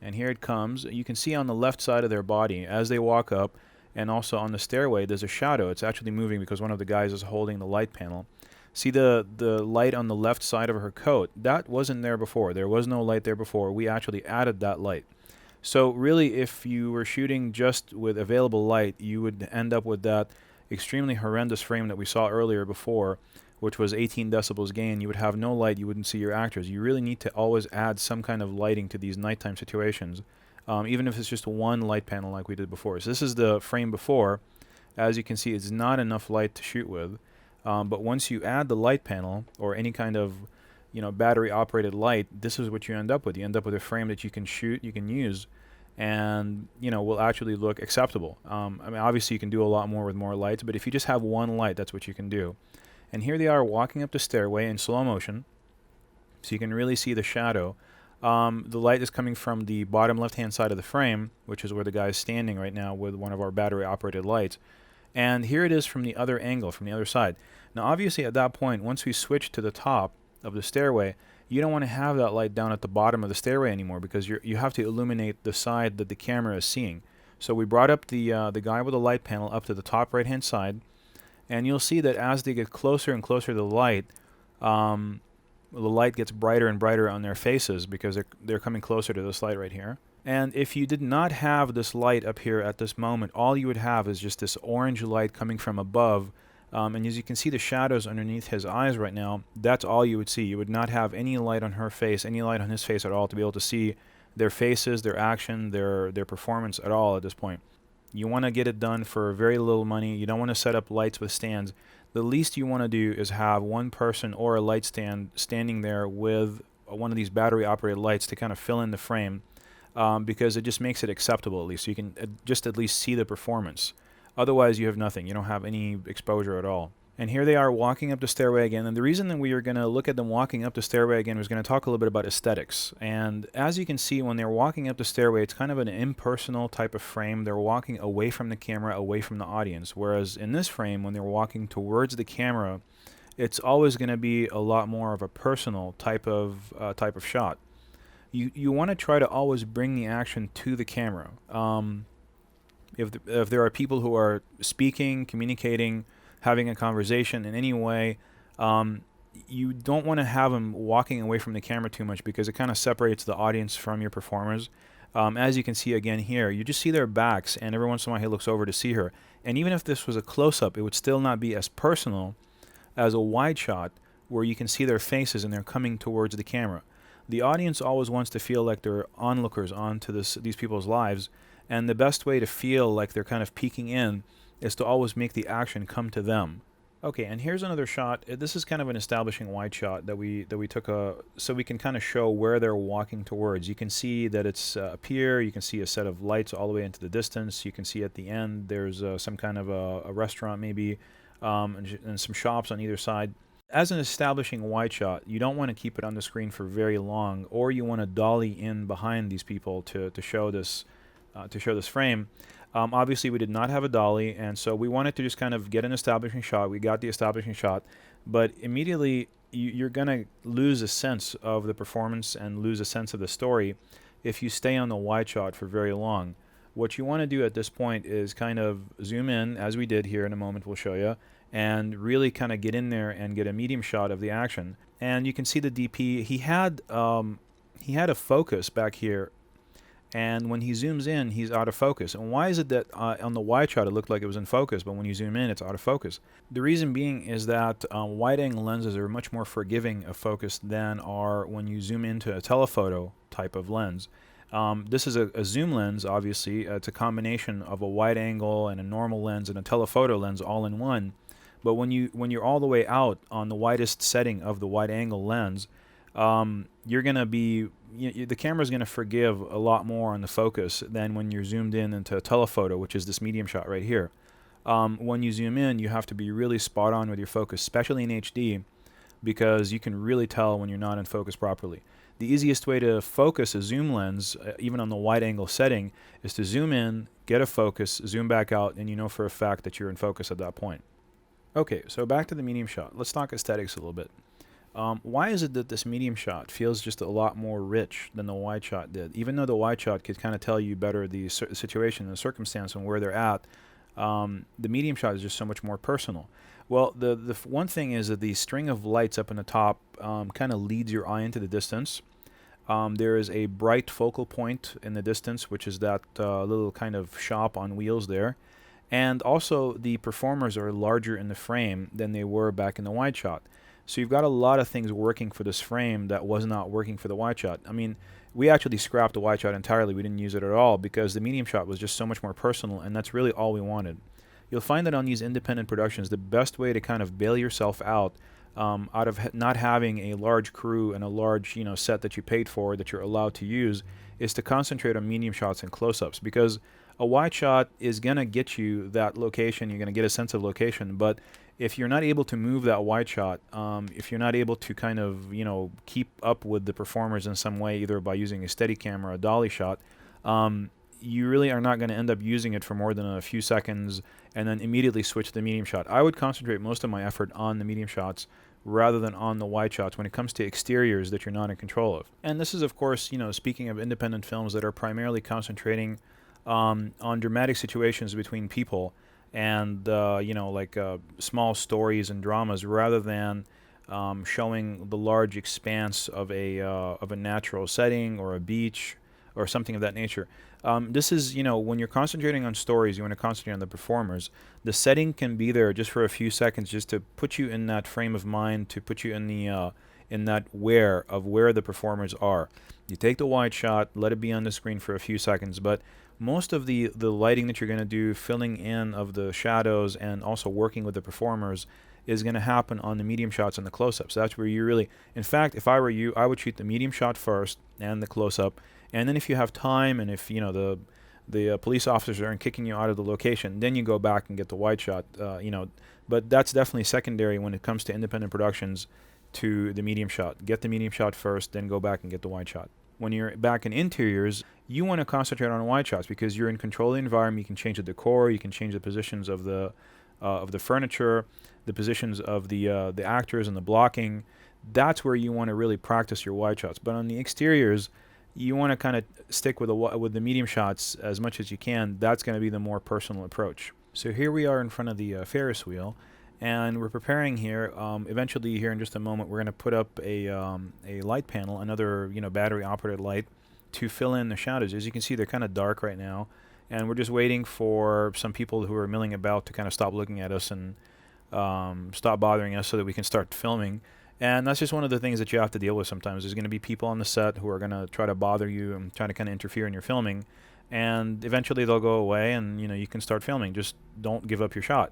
Speaker 1: And here it comes. You can see on the left side of their body as they walk up, and also on the stairway, there's a shadow. It's actually moving because one of the guys is holding the light panel. See the light on the left side of her coat? That wasn't there before. There was no light there before. We actually added that light. So really, if you were shooting just with available light, you would end up with that extremely horrendous frame that we saw earlier before, which was 18 decibels gain. You would have no light, you wouldn't see your actors. You really need to always add some kind of lighting to these nighttime situations, even if it's just one light panel like we did before. So this is the frame before. As you can see, it's not enough light to shoot with, but once you add the light panel or any kind of, you know, battery operated light, this is what you end up with. You end up with a frame that you can shoot, you can use, and, you know, will actually look acceptable. I mean, obviously you can do a lot more with more lights, but if you just have one light, that's what you can do. And here they are walking up the stairway in slow motion, so you can really see the shadow. The light is coming from the bottom left-hand side of the frame, which is where the guy is standing right now with one of our battery-operated lights. And here it is from the other angle, from the other side. Now, obviously, at that point, once we switch to the top of the stairway, you don't want to have that light down at the bottom of the stairway anymore, because you have to illuminate the side that the camera is seeing. So we brought up the guy with the light panel up to the top right-hand side, and you'll see that as they get closer and closer to the light gets brighter and brighter on their faces because they're coming closer to this light right here. And if you did not have this light up here at this moment, all you would have is just this orange light coming from above. And as you can see the shadows underneath his eyes right now, that's all you would see. You would not have any light on her face, any light on his face at all to be able to see their faces, their action, their performance at all at this point. You want to get it done for very little money. You don't want to set up lights with stands. The least you want to do is have one person or a light stand standing there with one of these battery operated lights to kind of fill in the frame, because it just makes it acceptable at least. So you can just at least see the performance. Otherwise, you have nothing. You don't have any exposure at all. And here they are walking up the stairway again. And the reason that we are going to look at them walking up the stairway again was going to talk a little bit about aesthetics. And as you can see, when they're walking up the stairway, it's kind of an impersonal type of frame. They're walking away from the camera, away from the audience. Whereas in this frame, when they're walking towards the camera, it's always going to be a lot more of a personal type of shot. You want to try to always bring the action to the camera. If there are people who are speaking, communicating, having a conversation in any way, you don't want to have them walking away from the camera too much, because it kind of separates the audience from your performers. As you can see again here, you just see their backs, and every once in a while he looks over to see her. And even if this was a close-up, it would still not be as personal as a wide shot where you can see their faces and they're coming towards the camera. The audience always wants to feel like they're onlookers onto these people's lives, and the best way to feel like they're kind of peeking in is to always make the action come to them. Okay, and here's another shot. This is kind of an establishing wide shot that we took so we can kind of show where they're walking towards. You can see that it's a pier. You can see a set of lights all the way into the distance. You can see at the end there's some kind of a restaurant maybe, and some shops on either side. As an establishing wide shot, you don't want to keep it on the screen for very long, or you want to dolly in behind these people to show this frame. Obviously, we did not have a dolly, and so we wanted to just kind of get an establishing shot. We got the establishing shot, but immediately you're going to lose a sense of the performance and lose a sense of the story if you stay on the wide shot for very long. What you want to do at this point is kind of zoom in, as we did here in a moment we'll show you, and really kind of get in there and get a medium shot of the action. And you can see the DP, he had a focus back here, and when he zooms in, he's out of focus. And why is it that on the wide shot it looked like it was in focus, but when you zoom in, it's out of focus? The reason being is that wide-angle lenses are much more forgiving of focus than are when you zoom into a telephoto type of lens. This is a zoom lens, obviously. It's a combination of a wide angle and a normal lens and a telephoto lens all in one. But when you're all the way out on the widest setting of the wide angle lens, you're gonna be the camera's gonna forgive a lot more on the focus than when you're zoomed in into a telephoto, which is this medium shot right here. When you zoom in, you have to be really spot on with your focus, especially in HD, because you can really tell when you're not in focus properly. The easiest way to focus a zoom lens, even on the wide angle setting, is to zoom in, get a focus, zoom back out, and you know for a fact that you're in focus at that point. Okay, so back to the medium shot. Let's talk aesthetics a little bit. Why is it that this medium shot feels just a lot more rich than the wide shot did? Even though the wide shot could kind of tell you better the situation and the circumstance and where they're at, the medium shot is just so much more personal. Well, the one thing is that the string of lights up in the top kind of leads your eye into the distance. There is a bright focal point in the distance, which is that little kind of shop on wheels there. And also, the performers are larger in the frame than they were back in the wide shot. So you've got a lot of things working for this frame that was not working for the wide shot. I mean, we actually scrapped the wide shot entirely. We didn't use it at all because the medium shot was just so much more personal, and that's really all we wanted. You'll find that on these independent productions, the best way to kind of bail yourself out of not having a large crew and a large set that you paid for that you're allowed to use is to concentrate on medium shots and close-ups, because a wide shot is going to get you that location. You're going to get a sense of location, but if you're not able to move that wide shot, if you're not able to kind of keep up with the performers in some way, either by using a steady camera or a dolly shot, you really are not going to end up using it for more than a few seconds and then immediately switch to the medium shot. I would concentrate most of my effort on the medium shots rather than on the wide shots when it comes to exteriors that you're not in control of. And this is, of course, speaking of independent films that are primarily concentrating on dramatic situations between people and small stories and dramas, rather than showing the large expanse of a natural setting or a beach or something of that nature. This is, when you're concentrating on stories, you want to concentrate on the performers. The setting can be there just for a few seconds, just to put you in that frame of mind, to put you in the in that where the performers are. You take the wide shot, let it be on the screen for a few seconds, but most of the lighting that you're going to do, filling in of the shadows and also working with the performers, is going to happen on the medium shots and the close-ups. That's where you really, in fact, if I were you, I would shoot the medium shot first and the close-up, and then if you have time and if the police officers aren't kicking you out of the location, then you go back and get the wide shot. But that's definitely secondary when it comes to independent productions to the medium shot. Get the medium shot first, then go back and get the wide shot. When you're back in interiors, you want to concentrate on wide shots because you're in control of the environment. You can change the decor, you can change the positions of the furniture, the positions of the actors and the blocking. That's where you want to really practice your wide shots. But on the exteriors, you want to kind of stick with the medium shots as much as you can. That's going to be the more personal approach. So here we are in front of the Ferris wheel, and we're preparing here. Eventually, here in just a moment, we're going to put up a light panel, another battery-operated light, to fill in the shadows. As you can see, they're kind of dark right now, and we're just waiting for some people who are milling about to kind of stop looking at us and stop bothering us so that we can start filming. And that's just one of the things that you have to deal with sometimes. There's going to be people on the set who are going to try to bother you and try to kind of interfere in your filming, and eventually they'll go away and you can start filming. Just don't give up your shot.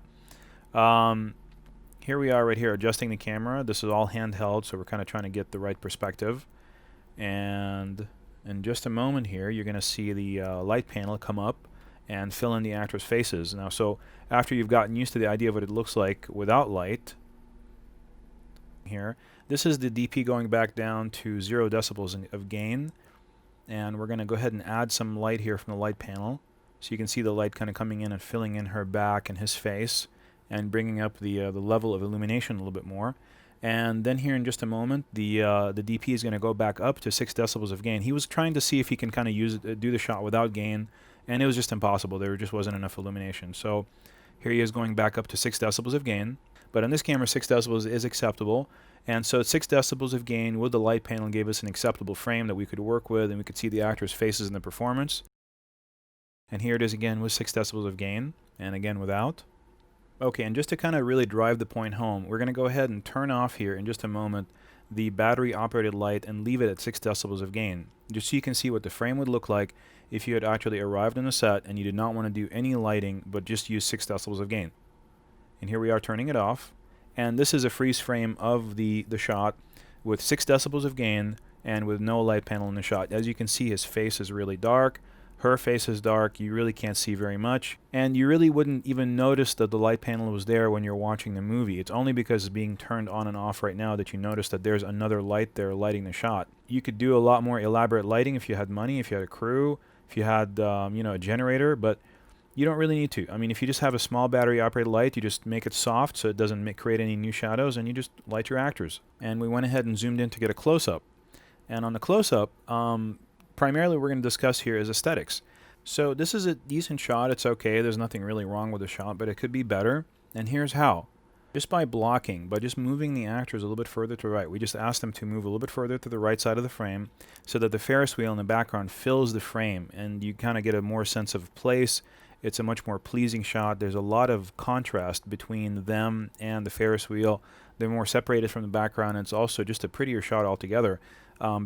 Speaker 1: Here we are right here adjusting the camera. This is all handheld, so we're kind of trying to get the right perspective. And in just a moment here, you're going to see the light panel come up and fill in the actors' faces. Now, so after you've gotten used to the idea of what it looks like without light, here, this is the DP going back down to 0 decibels of gain, and we're going to go ahead and add some light here from the light panel, so you can see the light kind of coming in and filling in her back and his face, and bringing up the level of illumination a little bit more. And then here in just a moment, the DP is going to go back up to 6 decibels of gain. He was trying to see if he can kind of do the shot without gain, and it was just impossible. There just wasn't enough illumination. So here he is going back up to 6 decibels of gain. But on this camera, 6 decibels is acceptable. And so 6 decibels of gain with the light panel gave us an acceptable frame that we could work with, and we could see the actors' faces in the performance. And here it is again with 6 decibels of gain, and again without. Okay, and just to kind of really drive the point home, we're going to go ahead and turn off here in just a moment the battery operated light and leave it at 6 decibels of gain, just so you can see what the frame would look like if you had actually arrived on the set and you did not want to do any lighting but just use 6 decibels of gain. And here we are turning it off, and this is a freeze frame of the shot with 6 decibels of gain and with no light panel in the shot. As you can see, his face is really dark, her face is dark, you really can't see very much, and you really wouldn't even notice that the light panel was there when you're watching the movie. It's only because it's being turned on and off right now that you notice that there's another light there lighting the shot. You could do a lot more elaborate lighting if you had money, if you had a crew, if you had a generator, but you don't really need to. I mean, if you just have a small battery operated light, you just make it soft so it doesn't create any new shadows, and you just light your actors. And we went ahead and zoomed in to get a close-up. And on the close-up, primarily we're going to discuss here is aesthetics. So this is a decent shot. It's okay. There's nothing really wrong with the shot, but it could be better. And here's how. Just by blocking, by just moving the actors a little bit further to the right. We just asked them to move a little bit further to the right side of the frame so that the Ferris wheel in the background fills the frame, and you kind of get a more sense of place. It's a much more pleasing shot. There's a lot of contrast between them and the Ferris wheel. They're more separated from the background, and it's also just a prettier shot altogether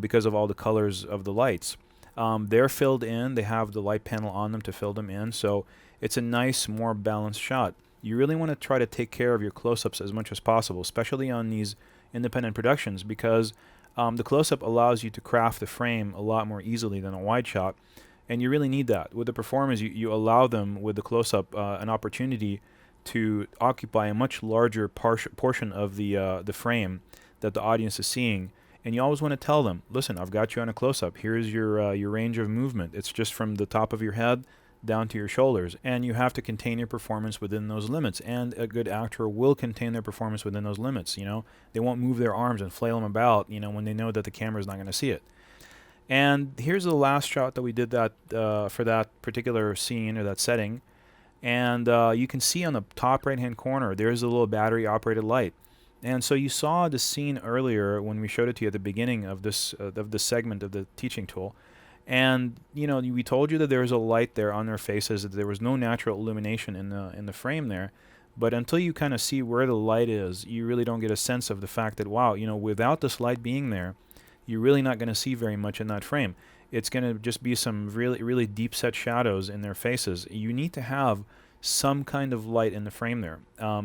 Speaker 1: because of all the colors of the lights. They're filled in. They have the light panel on them to fill them in, so it's a nice, more balanced shot. You really want to try to take care of your close-ups as much as possible, especially on these independent productions, because the close-up allows you to craft the frame a lot more easily than a wide shot, and you really need that. With the performers, you allow them, with the close-up, an opportunity to occupy a much larger portion of the frame that the audience is seeing. And you always want to tell them, listen, I've got you on a close-up. Here's your range of movement. It's just from the top of your head down to your shoulders. And you have to contain your performance within those limits. And a good actor will contain their performance within those limits. They won't move their arms and flail them about, when they know that the camera's not going to see it. And here's the last shot that we did that for that particular scene or that setting. And you can see on the top right-hand corner, there's a little battery-operated light. And so you saw the scene earlier when we showed it to you at the beginning of this segment of the teaching tool. And we told you that there was a light there on their faces, that there was no natural illumination in the frame there. But until you kind of see where the light is, you really don't get a sense of the fact that, wow, without this light being there, you're really not going to see very much in that frame. It's going to just be some really, really deep set shadows in their faces. You need to have some kind of light in the frame there.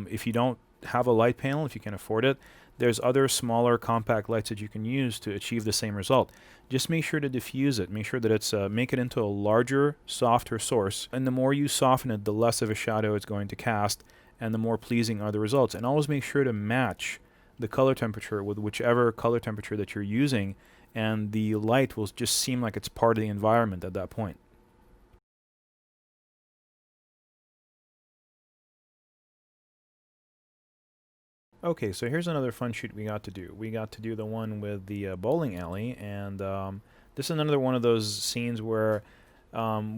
Speaker 1: If you don't have a light panel, if you can afford it, there's other smaller compact lights that you can use to achieve the same result. Just make sure to diffuse it. Make sure that it's make it into a larger, softer source, and the more you soften it, the less of a shadow it's going to cast, and the more pleasing are the results. And always make sure to match the color temperature with whichever color temperature that you're using, and the light will just seem like it's part of the environment at that point. Okay, so here's another fun shoot we got to do. We got to do the one with the bowling alley, and this is another one of those scenes where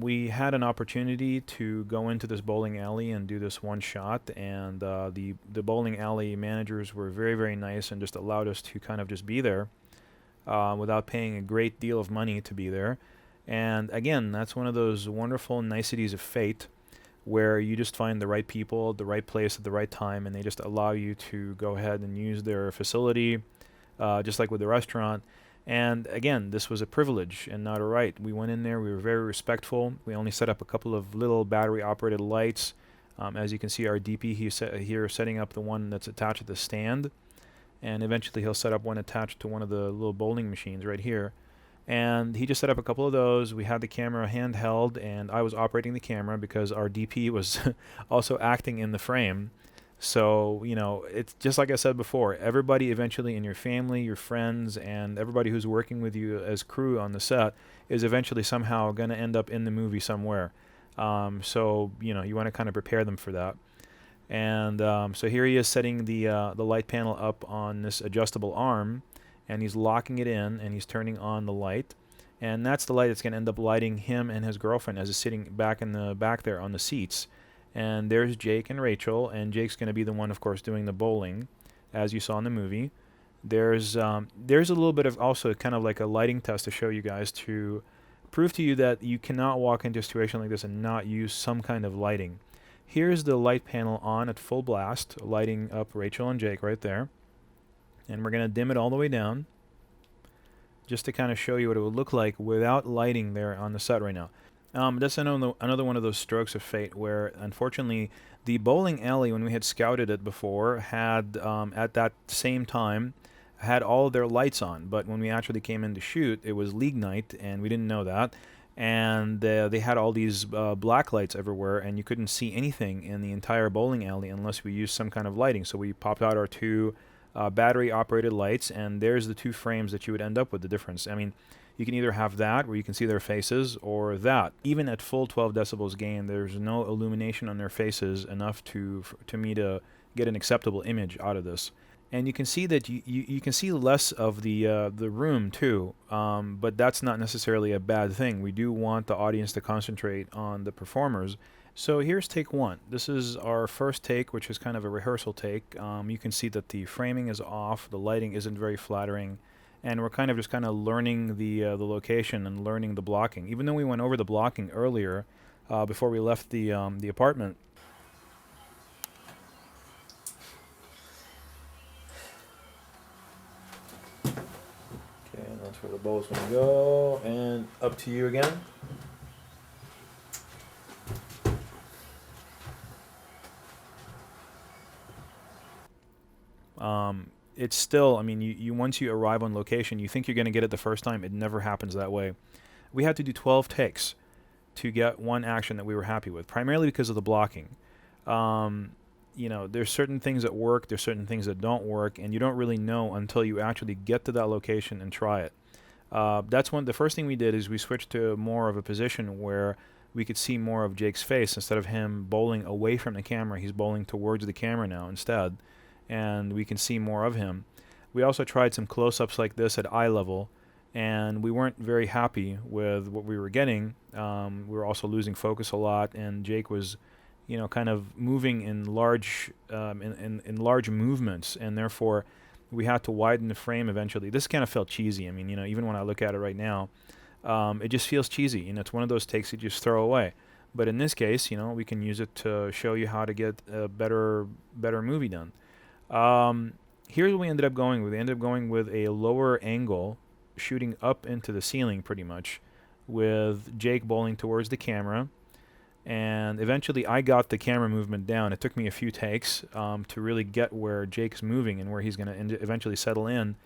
Speaker 1: we had an opportunity to go into this bowling alley and do this one shot, and the bowling alley managers were very, very nice and just allowed us to kind of just be there without paying a great deal of money to be there. And again, that's one of those wonderful niceties of fate, where you just find the right people, the right place at the right time, and they just allow you to go ahead and use their facility, just like with the restaurant. And again, this was a privilege and not a right. We went in there, we were very respectful. We only set up a couple of little battery-operated lights. As you can see, our DP here setting up the one that's attached to the stand, and eventually he'll set up one attached to one of the little bowling machines right here. And he just set up a couple of those. We had the camera handheld, and I was operating the camera because our DP was also acting in the frame. So, it's just like I said before, everybody eventually in your family, your friends, and everybody who's working with you as crew on the set is eventually somehow going to end up in the movie somewhere. So, you want to kind of prepare them for that. And so here he is setting the light panel up on this adjustable arm, and he's locking it in, and he's turning on the light, and that's the light that's going to end up lighting him and his girlfriend as he's sitting back in the back there on the seats. And there's Jake and Rachel, and Jake's going to be the one, of course, doing the bowling, as you saw in the movie. There's a little bit of also kind of like a lighting test to show you guys to prove to you that you cannot walk into a situation like this and not use some kind of lighting. Here's the light panel on at full blast, lighting up Rachel and Jake right there. And we're going to dim it all the way down, just to kind of show you what it would look like without lighting there on the set right now. That's another one of those strokes of fate where, unfortunately, the bowling alley, when we had scouted it before, had, at that same time, had all of their lights on. But when we actually came in to shoot, it was league night, and we didn't know that. And they had all these black lights everywhere, and you couldn't see anything in the entire bowling alley unless we used some kind of lighting. So we popped out our two battery-operated lights, and there's the two frames that you would end up with the difference. I mean, you can either have that, where you can see their faces, or that. Even at full 12 decibels gain, there's no illumination on their faces enough to me to get an acceptable image out of this. And you can see that you can see less of the room too, but that's not necessarily a bad thing. We do want the audience to concentrate on the performers. So here's take one. This is our first take, which is kind of a rehearsal take. You can see that the framing is off, the lighting isn't very flattering, and we're kind of learning the location and learning the blocking. Even though we went over the blocking earlier, before we left the apartment. Okay, and that's where the bow's gonna go, and up to you again. It's still, I mean, you once you arrive on location, you think you're going to get it the first time. It never happens that way. We had to do 12 takes to get one action that we were happy with, primarily because of the blocking. You know, there's certain things that work, there's certain things that don't work, and you don't really know until you actually get to that location and try it. The first thing we did is we switched to more of a position where we could see more of Jake's face. Instead of him bowling away from the camera, he's bowling towards the camera now instead, and we can see more of him. We also tried some close-ups like this at eye level, and we weren't very happy with what we were getting. We were also losing focus a lot, and Jake was, you know, kind of moving in large large movements, and therefore we had to widen the frame eventually. This kind of felt cheesy. I mean, you know, even when I look at it right now, it just feels cheesy. You know, it's one of those takes you just throw away. But in this case, you know, we can use it to show you how to get a better movie done. Here's what we ended up going with. We ended up going with a lower angle, shooting up into the ceiling pretty much, with Jake bowling towards the camera. And eventually I got the camera movement down. It took me a few takes to really get where Jake's moving and where he's going to eventually settle in.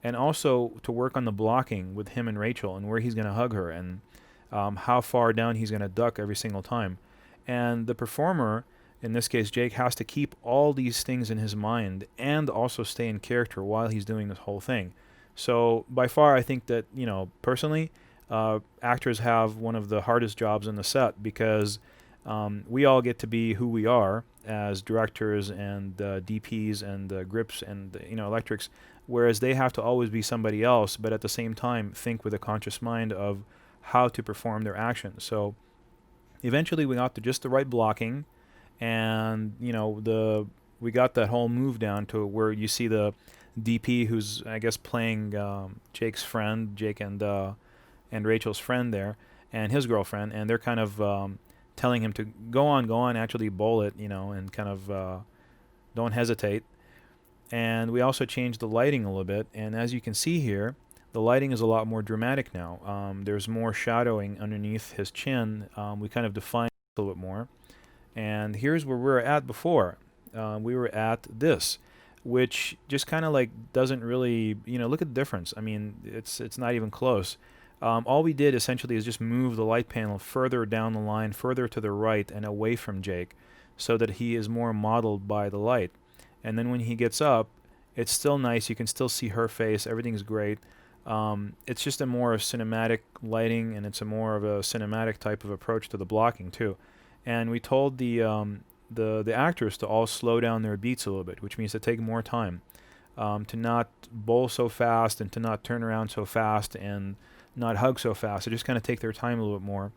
Speaker 1: And also to work on the blocking with him and Rachel and where he's going to hug her and how far down he's going to duck every single time. And the performer, in this case Jake, has to keep all these things in his mind and also stay in character while he's doing this whole thing. So by far I think that, you know, personally, actors have one of the hardest jobs on the set because we all get to be who we are as directors and DPs and grips and, you know, electrics, whereas they have to always be somebody else, but at the same time think with a conscious mind of how to perform their actions. So eventually we got to just the right blocking, and, you know, we got that whole move down to where you see the DP who's, I guess, playing Jake's friend, Jake and Rachel's friend there, and his girlfriend, and they're kind of telling him to go on, actually bowl it, you know, and kind of don't hesitate. And we also changed the lighting a little bit, and as you can see here, the lighting is a lot more dramatic now. There's more shadowing underneath his chin. We kind of defined it a little bit more. And here's where we were at before. We were at this, which just kind of like doesn't really, you know, look at the difference. I mean, it's not even close. All we did essentially is just move the light panel further down the line, further to the right and away from Jake, so that he is more modeled by the light. And then when he gets up, it's still nice. You can still see her face. Everything's great. It's just a more cinematic lighting, and it's a more of a cinematic type of approach to the blocking too. And we told the actors to all slow down their beats a little bit, which means to take more time, to not bowl so fast and to not turn around so fast and not hug so fast. So just kind of take their time a little bit more.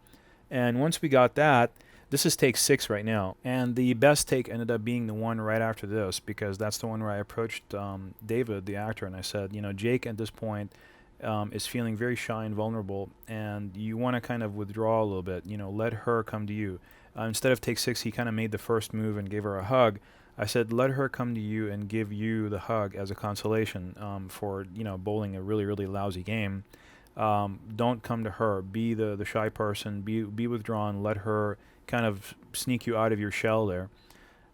Speaker 1: And once we got that, This is take 6 right now, and the best take ended up being the one right after this, because that's the one where I approached David, the actor, and I said, Jake at this point is feeling very shy and vulnerable, and you want to kind of withdraw a little bit. Let her come to you. Instead of take 6, he kind of made the first move and gave her a hug. I said, let her come to you and give you the hug as a consolation for bowling a really, really lousy game. Don't come to her. Be the shy person. Be withdrawn. Let her kind of sneak you out of your shell there.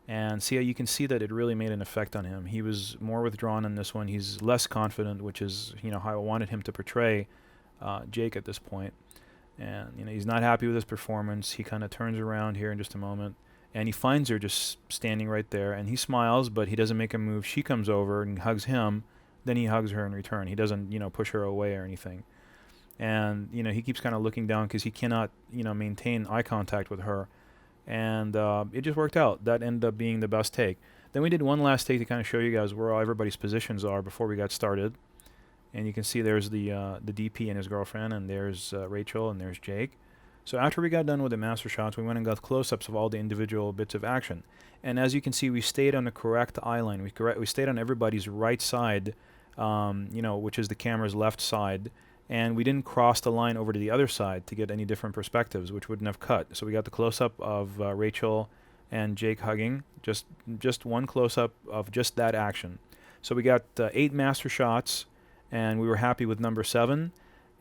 Speaker 1: And see, you can see that it really made an effect on him. He was more withdrawn in this one. He's less confident, which is how I wanted him to portray Jake at this point. And he's not happy with his performance. He kind of turns around here in just a moment, and he finds her just standing right there. And he smiles, but he doesn't make a move. She comes over and hugs him. Then he hugs her in return. He doesn't push her away or anything. And he keeps kind of looking down because he cannot maintain eye contact with her. And it just worked out. That ended up being the best take. Then we did one last take to kind of show you guys where everybody's positions are before we got started. And you can see there's the DP and his girlfriend, and there's Rachel, and there's Jake. So after we got done with the master shots, we went and got close-ups of all the individual bits of action. And as you can see, we stayed on the correct eye line. We stayed on everybody's right side, which is the camera's left side. And we didn't cross the line over to the other side to get any different perspectives, which wouldn't have cut. So we got the close-up of Rachel and Jake hugging, just one close-up of just that action. So we got 8 master shots, and we were happy with number 7.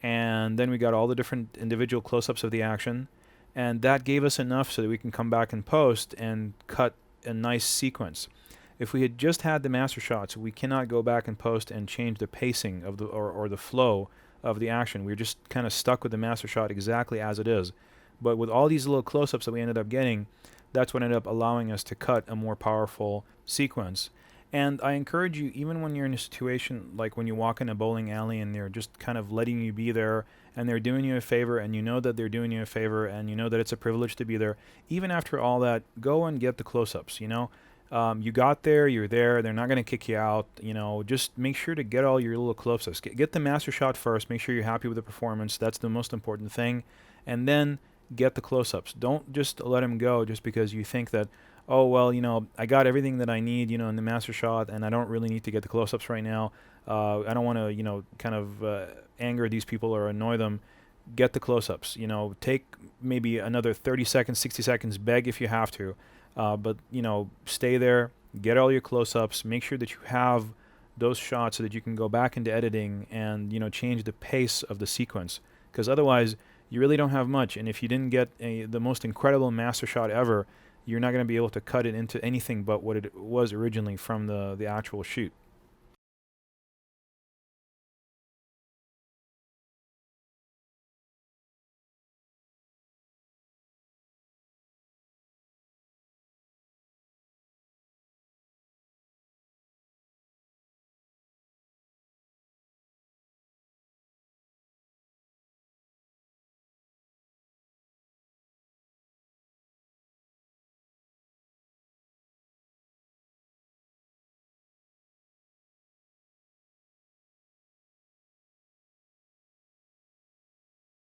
Speaker 1: And then we got all the different individual close-ups of the action, and that gave us enough so that we can come back and post and cut a nice sequence. If we had just had the master shots, we cannot go back and post and change the pacing of or the flow of the action. We're just kind of stuck with the master shot exactly as it is. But with all these little close-ups that we ended up getting, that's what ended up allowing us to cut a more powerful sequence. And I encourage you, even when you're in a situation like when you walk in a bowling alley and they're just kind of letting you be there, and they're doing you a favor, and you know that they're doing you a favor, and you know that it's a privilege to be there, even after all that, go and get the close-ups. You got there, you're there, they're not going to kick you out. Just make sure to get all your little close-ups. Get the master shot first, make sure you're happy with the performance. That's the most important thing. And then get the close-ups. Don't just let them go just because you think that, oh, well, I got everything that I need, in the master shot, and I don't really need to get the close-ups right now. I don't want to, kind of anger these people or annoy them. Get the close-ups. Take maybe another 30 seconds, 60 seconds, beg if you have to. But, stay there, get all your close-ups, make sure that you have those shots so that you can go back into editing and, change the pace of the sequence. Because otherwise, you really don't have much. And if you didn't get the most incredible master shot ever, you're not going to be able to cut it into anything but what it was originally from the actual shoot.